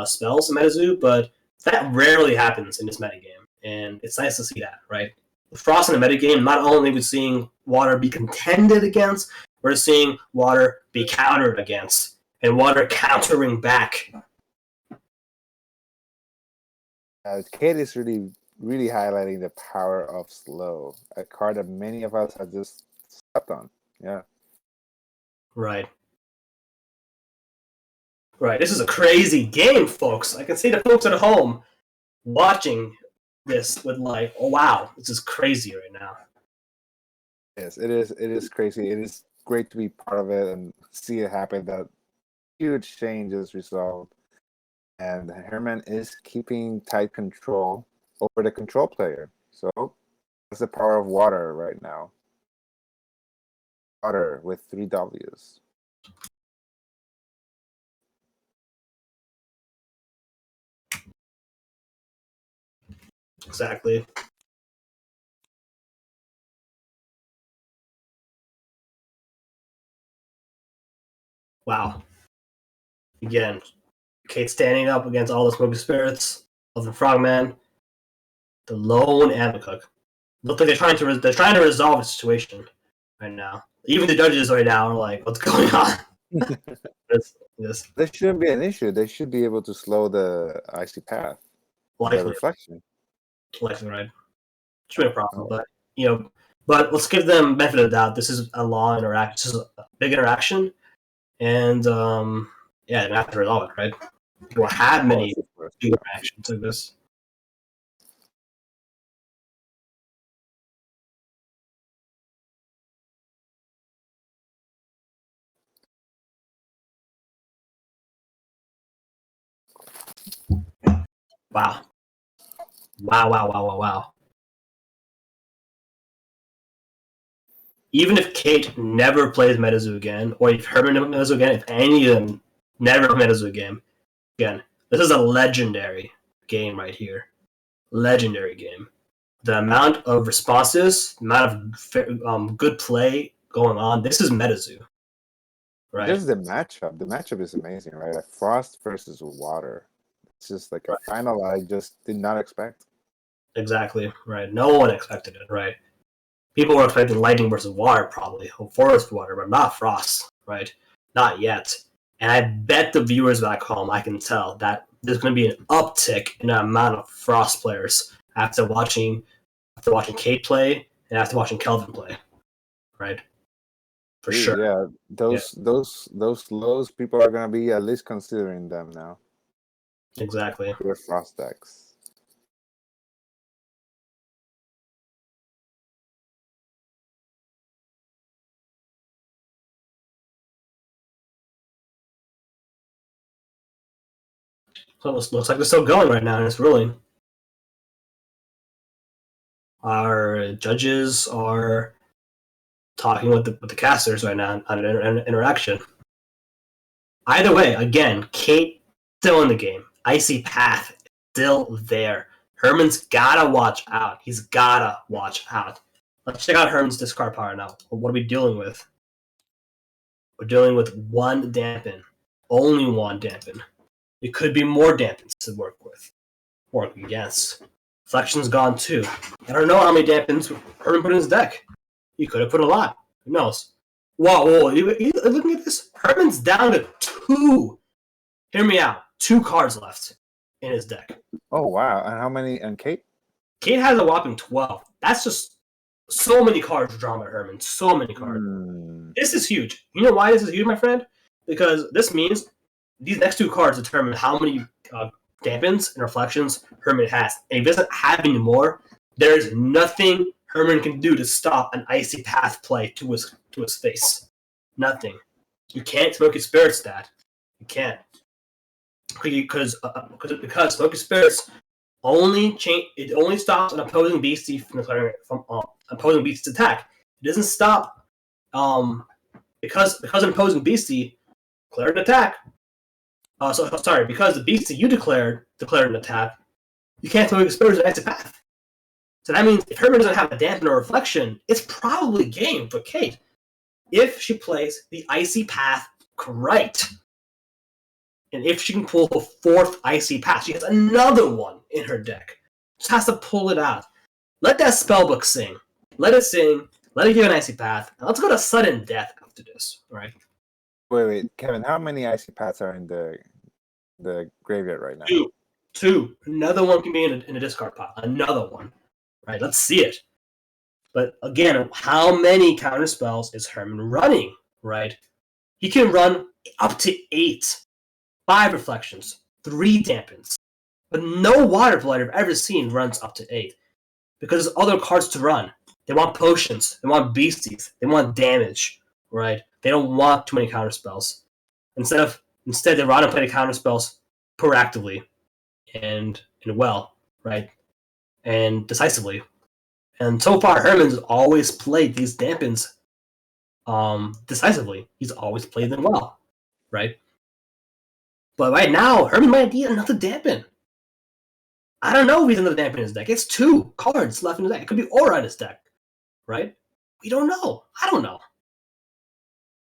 [SPEAKER 2] spells in MetaZoo, but that rarely happens in this metagame, and it's nice to see that, right? With Frost in the metagame, not only are we seeing water be contended against, we're seeing water be countered against, and water countering back.
[SPEAKER 1] Kate is really highlighting the power of slow, a card that many of us have just stepped on. Yeah.
[SPEAKER 2] Right. Right, this is a crazy game, folks. I can see the folks at home watching this with like, oh wow, this is crazy right now.
[SPEAKER 1] Yes, it is. It is crazy. It is great to be part of it and see it happen. That huge change is resolved, and Herman is keeping tight control over the control player. So that's the power of water right now. Water with 3 Ws.
[SPEAKER 2] Exactly. Wow. Again, Kate standing up against all the smoky spirits of the Frogman, the lone Amacook. Look like they're trying to resolve the situation right now. Even the judges right now are like, "What's going on?" This
[SPEAKER 1] There shouldn't be an issue. They should be able to slow the icy path, the
[SPEAKER 2] likely,
[SPEAKER 1] reflection.
[SPEAKER 2] right? Should be a problem,
[SPEAKER 1] Oh,
[SPEAKER 2] but but let's give them benefit of the doubt. This is a long interaction. This is a big interaction, and yeah, they have to resolve it, right? People have many
[SPEAKER 1] of course.
[SPEAKER 2] big interactions like this. Wow. Wow. Even if Kate never plays Metazoo again, or if Herman never plays Metazoo again, if any of them never play Metazoo again, this is a legendary game right here. Legendary game. The amount of responses, the amount of good play going on, this is Metazoo, right?
[SPEAKER 1] Just the matchup. The matchup is amazing, right? Like frost versus water. It's just like a final I just did not expect.
[SPEAKER 2] Exactly, right. No one expected it, right? People were expecting lightning versus water, probably, or forest water, but not frost, right? Not yet. And I bet the viewers back home, I can tell that there's going to be an uptick in the amount of frost players after watching Kate play and after watching Kelvin play, right? For
[SPEAKER 1] Dude,
[SPEAKER 2] sure.
[SPEAKER 1] yeah, those lows, people are gonna be at least considering them now.
[SPEAKER 2] Exactly.
[SPEAKER 1] With frost decks.
[SPEAKER 2] So it looks like they're still going right now, and it's ruling. Our judges are talking with the casters right now on an interaction. Either way, again, Kate still in the game. Icy Path still there. Herman's gotta watch out. He's gotta watch out. Let's check out Herman's discard power now. What are we dealing with? We're dealing with one dampen. Only one dampen. It could be more dampens to work against. Reflection's gone too. I don't know how many dampens Herman put in his deck. He could have put a lot. Who knows? Whoa, looking at this? Herman's down to 2. Hear me out. 2 cards left in his deck.
[SPEAKER 1] Oh wow! And how many? And Kate?
[SPEAKER 2] Kate has a whopping 12. That's just so many cards drawn by Herman. So many cards. This is huge. You know why this is huge, my friend? Because this means these next 2 cards determine how many dampens and reflections Herman has. And if he doesn't have any more, there is nothing Herman can do to stop an icy path play to his face. Nothing. You can't smoke his spirits that. You can't. Because Smoky Spirits only stops an opposing beastie from opposing beastie's attack. It doesn't stop because an opposing beastie declared an attack. Because the beastie you declared an attack, you can't Smoky Spirits an exit path. So that means if Herman doesn't have a dampen or reflection, it's probably game for Kate if she plays the icy path right. And if she can pull the 4th icy path, she has another one in her deck. Just has to pull it out. Let that spellbook sing. Let it sing. Let it give an icy path. And let's go to sudden death after this. All right.
[SPEAKER 1] Wait, Kevin. How many icy paths are in the graveyard right now?
[SPEAKER 2] 2. Another one can be in a discard pile. Another one. Right. Let's see it. But again, how many counter spells is Herman running? Right. He can run up to 8. 5 reflections, 3 dampens. But no water player I've ever seen runs up to 8. Because there's other cards to run. They want potions, they want beasties, they want damage, right? They don't want too many counter spells. Instead, they run and play the counter spells proactively and well, right? And decisively. And so far, Herman's always played these dampens decisively. He's always played them well, right? But right now, Herman might need another dampen. I don't know if he's another dampen in his deck. It's 2 cards left in his deck. It could be Aura in his deck, right? We don't know. I don't know.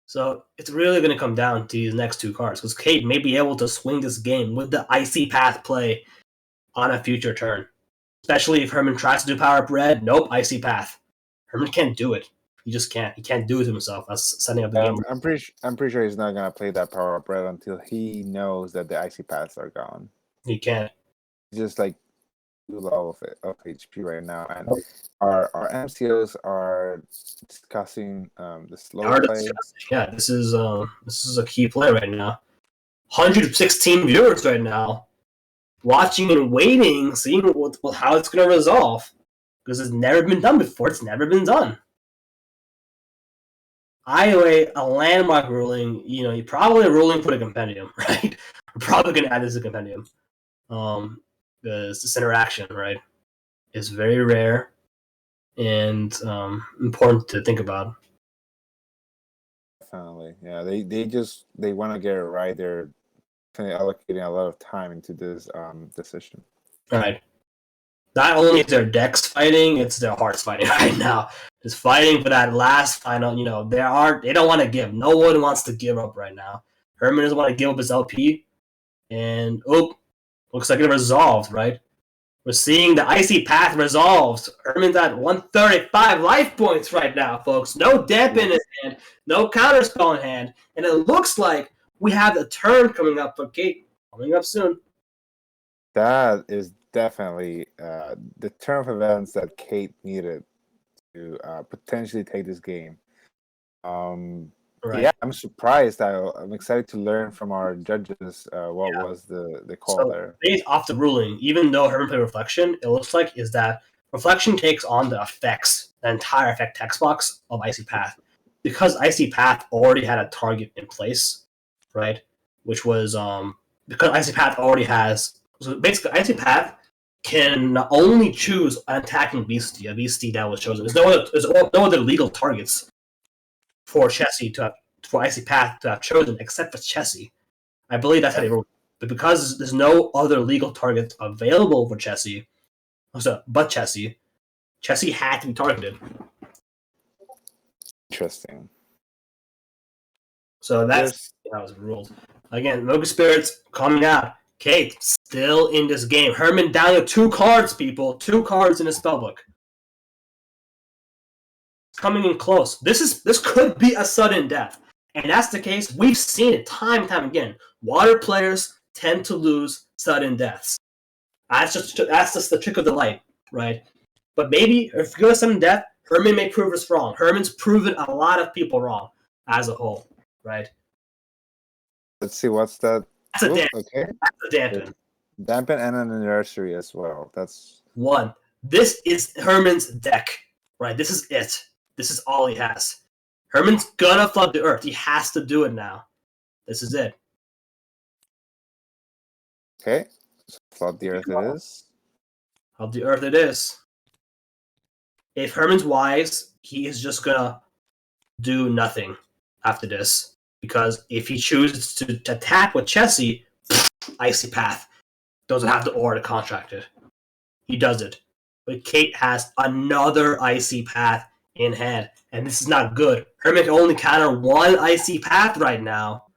[SPEAKER 2] So it's really going to come down to these next 2 cards because Kate may be able to swing this game with the Icy Path play on a future turn. Especially if Herman tries to do Power Up Red. Nope, Icy Path. Herman can't do it. He just can't. He can't do it himself. That's setting up the game.
[SPEAKER 1] I'm pretty sure he's not gonna play that Power Up Red until he knows that the icy paths are gone.
[SPEAKER 2] He can't.
[SPEAKER 1] He's just like too low of HP right now, and our MCOs are discussing the slow play.
[SPEAKER 2] Yeah, this is a key play right now. 116 viewers right now, watching and waiting, seeing how it's going to resolve, because it's never been done before. It's never been done. Either way, a landmark ruling. You probably a ruling for the compendium, right? We're probably going to add this to the compendium. Because this interaction, right, is very rare and important to think about.
[SPEAKER 1] Definitely, yeah. They want to get it right. They're kind of allocating a lot of time into this decision.
[SPEAKER 2] Right. Not only is their decks fighting, it's their hearts fighting right now. Just fighting for that last final. They don't want to give. No one wants to give up right now. Herman doesn't want to give up his LP, and looks like it resolved. Right. We're seeing the Icy Path resolved. Herman's at 135 life points right now, folks. No dampen in his hand, no counterspell in hand, and it looks like we have a turn coming up for Kate. Coming up soon.
[SPEAKER 1] That is definitely the turn of events that Kate needed to potentially take this game.
[SPEAKER 2] Right.
[SPEAKER 1] Yeah, I'm surprised. I'm excited to learn from our judges what was the call there.
[SPEAKER 2] Based off the ruling, even though Herman played Reflection, it looks like is that Reflection takes on the entire effect text box of Icy Path. Because Icy Path already had a target in place, right? Which was because Icy Path already has. So basically, Icy Path can only choose an attacking beastie, a beastie that was chosen. There's no other legal targets for Icy Path to have chosen except for Chessie. I believe that's how they wrote. But because there's no other legal targets available for Chessie, but Chessie had to be targeted.
[SPEAKER 1] Interesting.
[SPEAKER 2] So that's how it was ruled. Again, Mocha Spirits coming out. Kate still in this game. Herman down to 2 cards, people. 2 cards in his spellbook. It's coming in close. This could be a sudden death. And that's the case. We've seen it time and time again. Water players tend to lose sudden deaths. That's just the trick of the light, right? But maybe if you go to sudden death, Herman may prove us wrong. Herman's proven a lot of people wrong as a whole, right?
[SPEAKER 1] Let's see, what's that?
[SPEAKER 2] That's a dampen.
[SPEAKER 1] Okay.
[SPEAKER 2] That's a dampen.
[SPEAKER 1] Dampen and an anniversary as well. That's
[SPEAKER 2] 1. This is Herman's deck, right? This is it. This is all he has. Herman's gonna flood the earth. He has to do it now. This is it.
[SPEAKER 1] Okay. So flood the earth it is.
[SPEAKER 2] Flood the earth it is. If Herman's wise, he is just gonna do nothing after this. Because if he chooses to attack with Chessie, Icy Path doesn't have the aura to contract it. He does it. But Kate has another Icy Path in hand. And this is not good. Herman can only counter 1 Icy Path right now.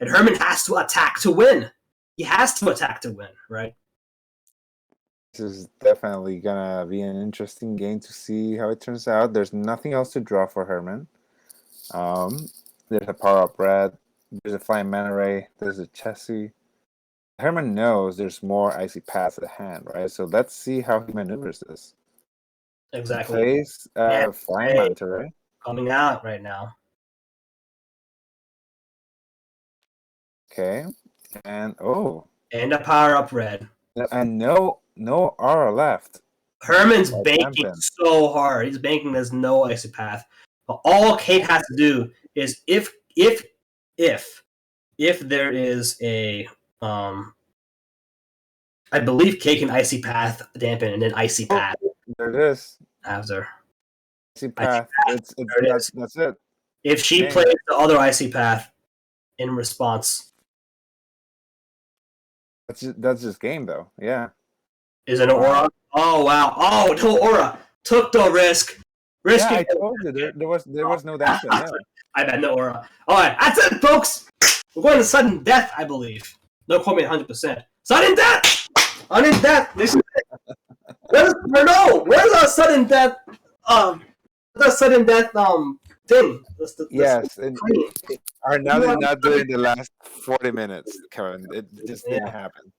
[SPEAKER 2] And Herman has to attack to win. He has to attack to win, right?
[SPEAKER 1] This is definitely gonna be an interesting game to see how it turns out. There's nothing else to draw for Herman. There's a Power Up Red. There's a Flying Mana Ray. There's a Chessie. Herman knows there's more Icy Paths at hand, right? So let's see how he maneuvers this.
[SPEAKER 2] Exactly.
[SPEAKER 1] Plays Flying Manta Ray.
[SPEAKER 2] Coming out right now.
[SPEAKER 1] Okay. And
[SPEAKER 2] And a power-up red.
[SPEAKER 1] and no aura left.
[SPEAKER 2] Herman's
[SPEAKER 1] Like
[SPEAKER 2] banking
[SPEAKER 1] Hampton.
[SPEAKER 2] so hard. He's banking there's no icy path. But all Kate has to do is if there is a I believe Kate can icy path dampen and then icy path
[SPEAKER 1] There it is.
[SPEAKER 2] after.
[SPEAKER 1] Icy path. It's
[SPEAKER 2] There it is.
[SPEAKER 1] that's it.
[SPEAKER 2] If she
[SPEAKER 1] Game.
[SPEAKER 2] plays the other icy path in response,
[SPEAKER 1] That's just game though. Yeah.
[SPEAKER 2] is it an aura? Oh wow! Oh no aura! Took the risk.
[SPEAKER 1] Yeah, I told you there was no dampen. Yeah.
[SPEAKER 2] I bet no aura. All right, that's it, folks. We're going to sudden death, I believe. No quote me 100%. Sudden death. Sudden death. This is it. Where's our sudden death? The sudden death thing.
[SPEAKER 1] Yes, are now they're not doing the last 40 minutes, Kevin. It just didn't happen.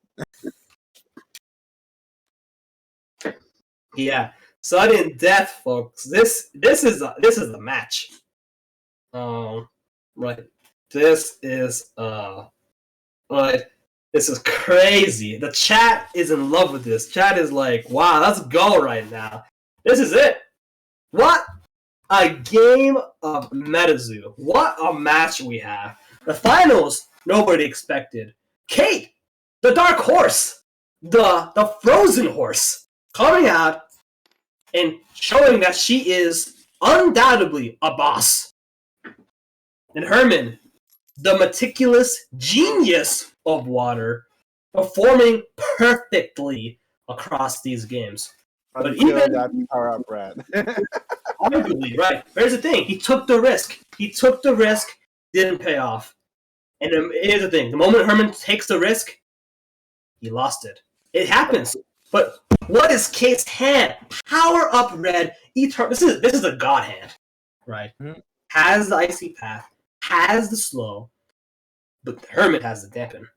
[SPEAKER 2] Yeah, sudden death, folks. This is a match. Right. This is this is crazy. The chat is in love with this. Chat is like, wow, let's go right now. This is it. What a game of Metazoo. What a match we have. The finals, nobody expected. Kate, the dark horse, the frozen horse, coming out and showing that she is undoubtedly a boss. And Herman, the meticulous genius of water, performing perfectly across these games. But even
[SPEAKER 1] that power up red.
[SPEAKER 2] arguably, right. Here's the thing. He took the risk. Didn't pay off. And here's the thing. The moment Herman takes the risk, he lost it. It happens. But what is Kate's hand? Power up red. This is a god hand. Right?
[SPEAKER 1] Mm-hmm.
[SPEAKER 2] Has the icy path. Has the slow. But Herman has the dampen.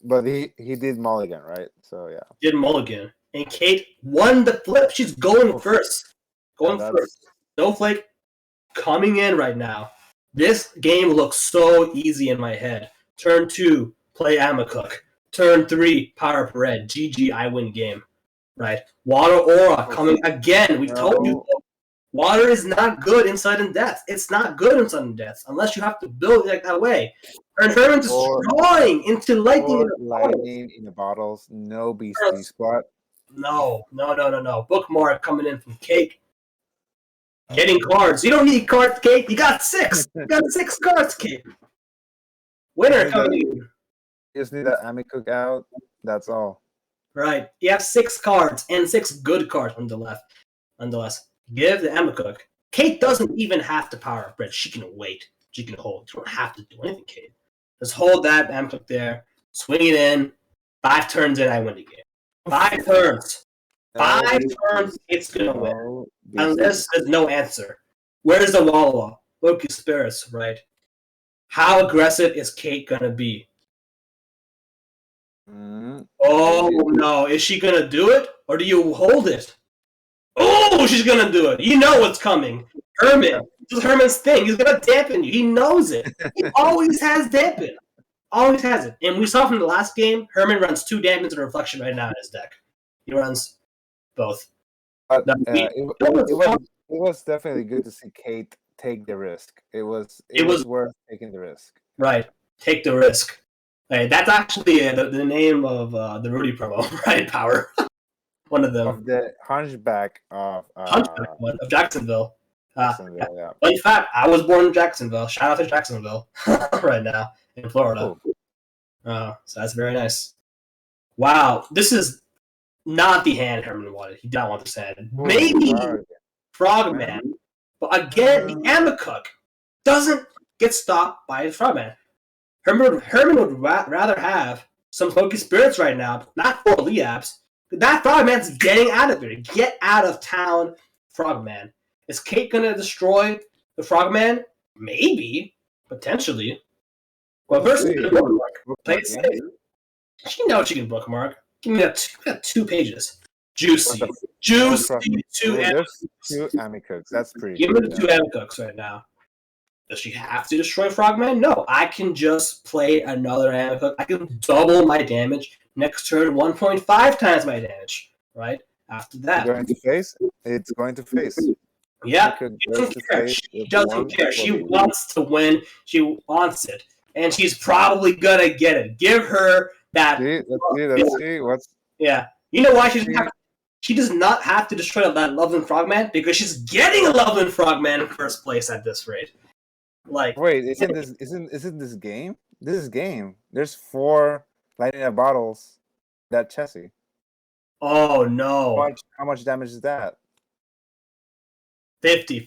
[SPEAKER 1] But he did mulligan, right? So yeah.
[SPEAKER 2] Did mulligan. And Kate won the flip. She's going first. First. Snowflake coming in right now. This game looks so easy in my head. Turn 2, play Amacook. Turn 3, power up red. GG, I win game. Right? Water aura coming again. We told you. Water is not good in sudden death. It's not good in sudden death unless you have to build it like that way. And Herman destroying into lightning
[SPEAKER 1] in the bottles. No beastie spot.
[SPEAKER 2] No. Bookmark coming in from Kate. Getting cards. You don't need cards, Kate. You got 6. You got 6 cards, Kate. Winner coming in.
[SPEAKER 1] You just need that Amacook out. That's all.
[SPEAKER 2] Right. You have 6 cards and 6 good cards on the left. Nonetheless, give the Amacook. Kate doesn't even have to power up red. She can wait. She can hold. You don't have to do anything, Kate. Just hold that Amacook there. Swing it in. 5 turns in, I win the game. 5 turns. 5 turns, it's going to win. Unless there's no answer. Where's the Wawa? Loki Spirits, right? How aggressive is Kate going to be?
[SPEAKER 1] Mm-hmm.
[SPEAKER 2] Oh, no. Is she going to do it? Or do you hold it? Oh, she's going to do it. You know what's coming. Herman. This is Herman's thing. He's going to dampen you. He knows it. He always has dampen. Always has it. And we saw from the last game, Herman runs 2 dampens and a reflection right now in his deck. He runs both.
[SPEAKER 1] It was definitely good to see Kate take the risk. It was worth taking the risk.
[SPEAKER 2] Right. Take the risk. Right. That's actually the name of the Rudy promo, right? Power. One of them.
[SPEAKER 1] Of the Hunchback of
[SPEAKER 2] Jacksonville.
[SPEAKER 1] Jacksonville, yeah.
[SPEAKER 2] In fact, I was born in Jacksonville. Shout out to Jacksonville right now in Florida. So that's very nice. Wow. This is not the hand Herman wanted. He did not want this hand. Maybe Frogman. But again, the Amacook doesn't get stopped by the Frogman. Herman would rather have some Smoky Spirits right now, not 4 Leaps. That Frogman's getting out of here. Get out of town, Frogman. Is Kate going to destroy the Frogman? Maybe. Potentially. Well, first, bookmark. Play it safe. She knows she can bookmark. Give me that 2 pages. Juicy 2
[SPEAKER 1] Amicooks. That's pretty
[SPEAKER 2] Give
[SPEAKER 1] good.
[SPEAKER 2] me the 2 Amicooks right now. Does she have to destroy Frogman? No, I can just play another Amichook. I can double my damage. Next turn, 1.5 times my damage. Right? After that.
[SPEAKER 1] Going to face? It's going to face.
[SPEAKER 2] Yeah,
[SPEAKER 1] Could
[SPEAKER 2] she
[SPEAKER 1] go
[SPEAKER 2] doesn't
[SPEAKER 1] to
[SPEAKER 2] care.
[SPEAKER 1] face
[SPEAKER 2] She
[SPEAKER 1] with
[SPEAKER 2] doesn't care. She
[SPEAKER 1] 140.
[SPEAKER 2] wants to win. She wants it. And she's probably going to get it. Give her that.
[SPEAKER 1] Let's see. What's
[SPEAKER 2] Yeah. You know why
[SPEAKER 1] let's see.
[SPEAKER 2] she does not have to destroy that Loveland Frogman? Because she's getting a Loveland Frogman in first place at this rate. Like,
[SPEAKER 1] Wait, isn't this game? This is game. There's 4 lightning up bottles. That chassis.
[SPEAKER 2] oh no.
[SPEAKER 1] How much damage is that?
[SPEAKER 2] 50.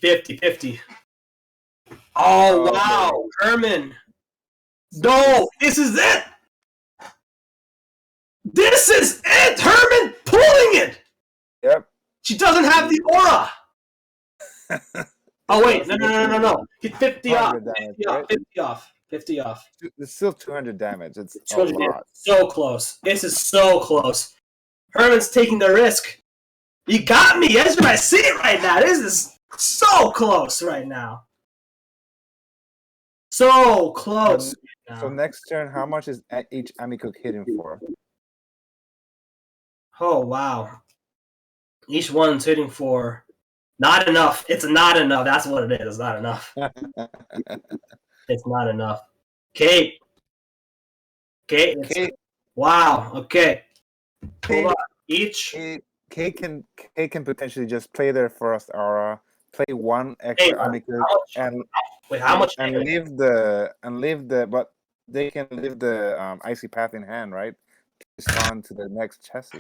[SPEAKER 2] Oh,
[SPEAKER 1] Oh,
[SPEAKER 2] wow.
[SPEAKER 1] okay.
[SPEAKER 2] Herman. No, this is it. This is it. Herman pulling it.
[SPEAKER 1] Yep.
[SPEAKER 2] She doesn't have the aura. Oh, wait. No. Get 50 off. 50 off.
[SPEAKER 1] It's still 200 damage. It's a
[SPEAKER 2] 200
[SPEAKER 1] lot.
[SPEAKER 2] So close. This is so close. Herman's taking the risk. You got me, Ezra. I see it right now. This is so close right now. So close.
[SPEAKER 1] So next turn, how much is each Amichook hitting for?
[SPEAKER 2] Oh, wow. Each one's hitting for not enough. It's not enough. That's what it is. It's not enough. It's not enough. Kate. Wow. Okay. Hold on. Each.
[SPEAKER 1] Kate can potentially just play their first aura, play 1 extra Amichook, and
[SPEAKER 2] how much?
[SPEAKER 1] And leave the but they can leave the icy path in hand, right? Respond to the next chassis.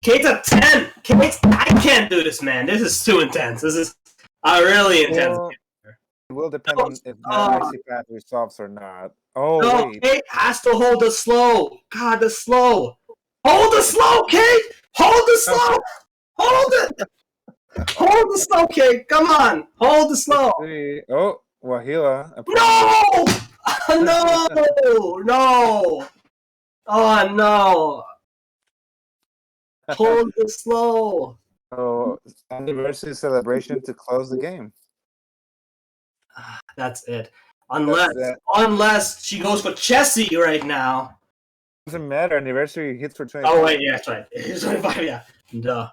[SPEAKER 2] Kate's a 10. I can't do this, man. This is too intense. This is really intense.
[SPEAKER 1] Well, it will depend on if the icy path resolves or not. Oh,
[SPEAKER 2] no,
[SPEAKER 1] wait.
[SPEAKER 2] Kate has to hold the slow. God, the slow. Hold the slow, Kate. Hold the slow. Hold it. Hold the slow, Kate. Come on. Hold the slow.
[SPEAKER 1] Oh, Wahila.
[SPEAKER 2] No! No! Oh, no. Hold the slow.
[SPEAKER 1] So, anniversary celebration to close the game.
[SPEAKER 2] That's it. Unless she goes for Chessie right now.
[SPEAKER 1] Doesn't matter. Anniversary hits for 25.
[SPEAKER 2] Oh, wait, yeah, that's right. It's 25, yeah. Duh.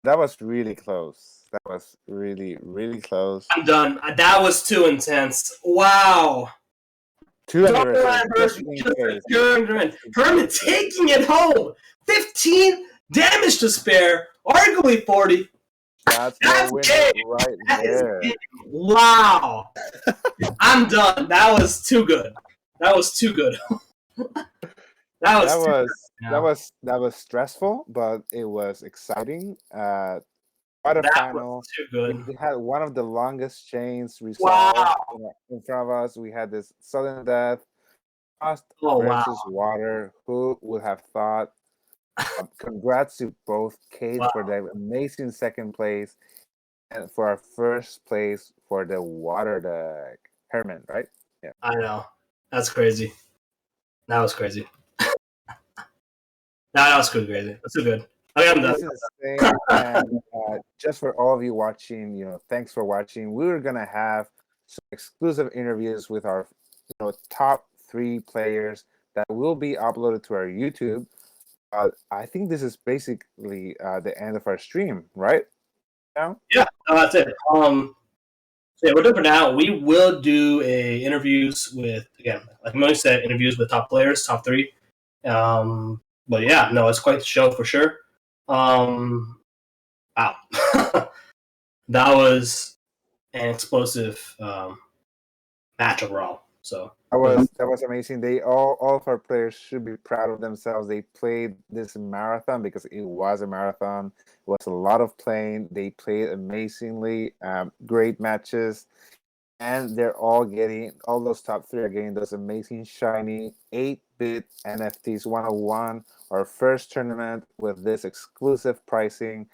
[SPEAKER 1] That was really close. That was really, really close.
[SPEAKER 2] I'm done. That was too intense. Wow.
[SPEAKER 1] 2 anniversaries.
[SPEAKER 2] Herman taking it home. 15 damage to spare. Arguably 40.
[SPEAKER 1] That's the winner right there.
[SPEAKER 2] Wow. I'm done. That was too good. That
[SPEAKER 1] was stressful, but it was exciting. Quite a final.
[SPEAKER 2] Too good.
[SPEAKER 1] We had one of the longest chains resolved in front of us. We had this sudden death, Frost versus Water. Who would have thought? Congrats to both Kate for the amazing second place, and for our first place for the Water deck. Herman, right?
[SPEAKER 2] Yeah. I know. That's crazy. That was crazy. That was crazy. That's too good. Okay, I'm done.
[SPEAKER 1] And just for all of you watching, thanks for watching. We're gonna have some exclusive interviews with our, top 3 players that will be uploaded to our YouTube. I think this is basically the end of our stream, right? Now?
[SPEAKER 2] Yeah, that's it. So yeah, we're done for now. We will do interviews with, again, like Mo said, interviews with top players, top 3. But yeah, no, it's quite the show for sure. Wow. That was an explosive match overall. So
[SPEAKER 1] that was amazing. All of our players should be proud of themselves. They played this marathon because it was a marathon. It was a lot of playing. They played amazingly, great matches, and they're all those top 3 are getting those amazing shiny 8-bit NFTs 101. Our first tournament with this exclusive pricing.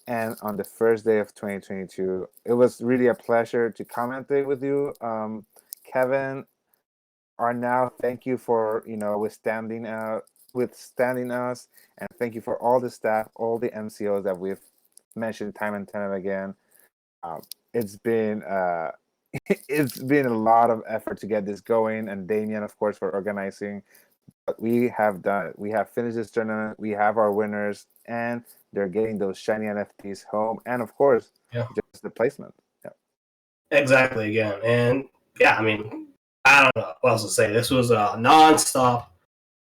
[SPEAKER 1] And on the first day of 2022, it was really a pleasure to commentate with you, Kevin. Arnau, thank you for withstanding us, and thank you for all the staff, all the MCOs that we've mentioned time and time again. It's been it's been a lot of effort to get this going, and Damien, of course, for organizing. But we have done it. We have finished this tournament. We have our winners, and they're getting those shiny NFTs home, and of course,
[SPEAKER 2] Yeah.
[SPEAKER 1] just the placement. Yeah.
[SPEAKER 2] Exactly, again. And yeah, I mean, I don't know what else to say. This was a non-stop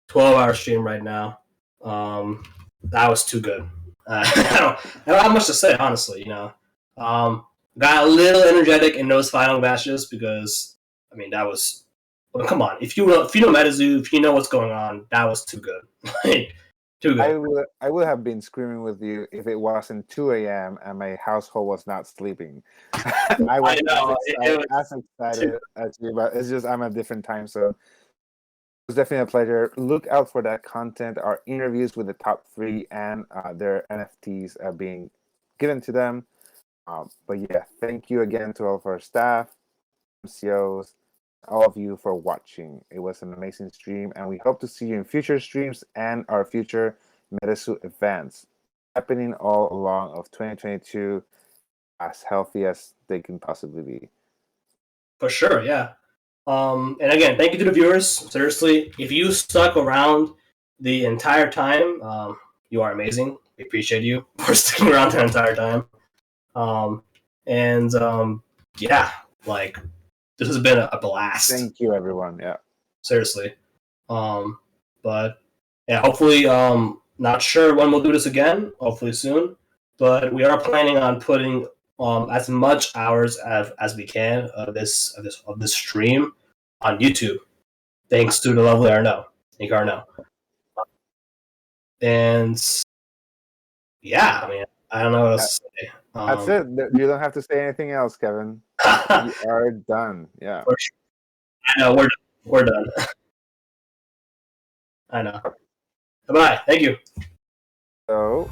[SPEAKER 2] 12-hour stream right now. That was too good. I don't have much to say, honestly. Got a little energetic in those final matches because, I mean, that was. Well, come on, if you know MetaZoo, if you know what's going on, that was too good. Like, too good.
[SPEAKER 1] I would have been screaming with you if it wasn't 2 a.m. and my household was not sleeping. I was as excited as you, but it's just I'm a different time zone. It was definitely a pleasure. Look out for that content, our interviews with the top 3 and their NFTs being given to them. But yeah, thank you again to all of our staff, MCOs, all of you for watching. It was an amazing stream, and we hope to see you in future streams and our future MetaZoo events happening all along of 2022 as healthy as they can possibly be.
[SPEAKER 2] For sure, yeah. And again, thank you to the viewers. Seriously, if you stuck around the entire time, you are amazing. We appreciate you for sticking around the entire time. Yeah, like this has been a blast.
[SPEAKER 1] Thank you, everyone. Yeah,
[SPEAKER 2] seriously. But yeah, hopefully, not sure when we'll do this again. Hopefully soon. But we are planning on putting as much hours as we can of this stream on YouTube. Thanks to the lovely Arno. Thank you, Arno. And yeah, I mean, I don't know what else to say.
[SPEAKER 1] That's it. You don't have to say anything else, Kevin. We are done. Yeah.
[SPEAKER 2] I know we're done. I know. Bye. Thank you.
[SPEAKER 1] So.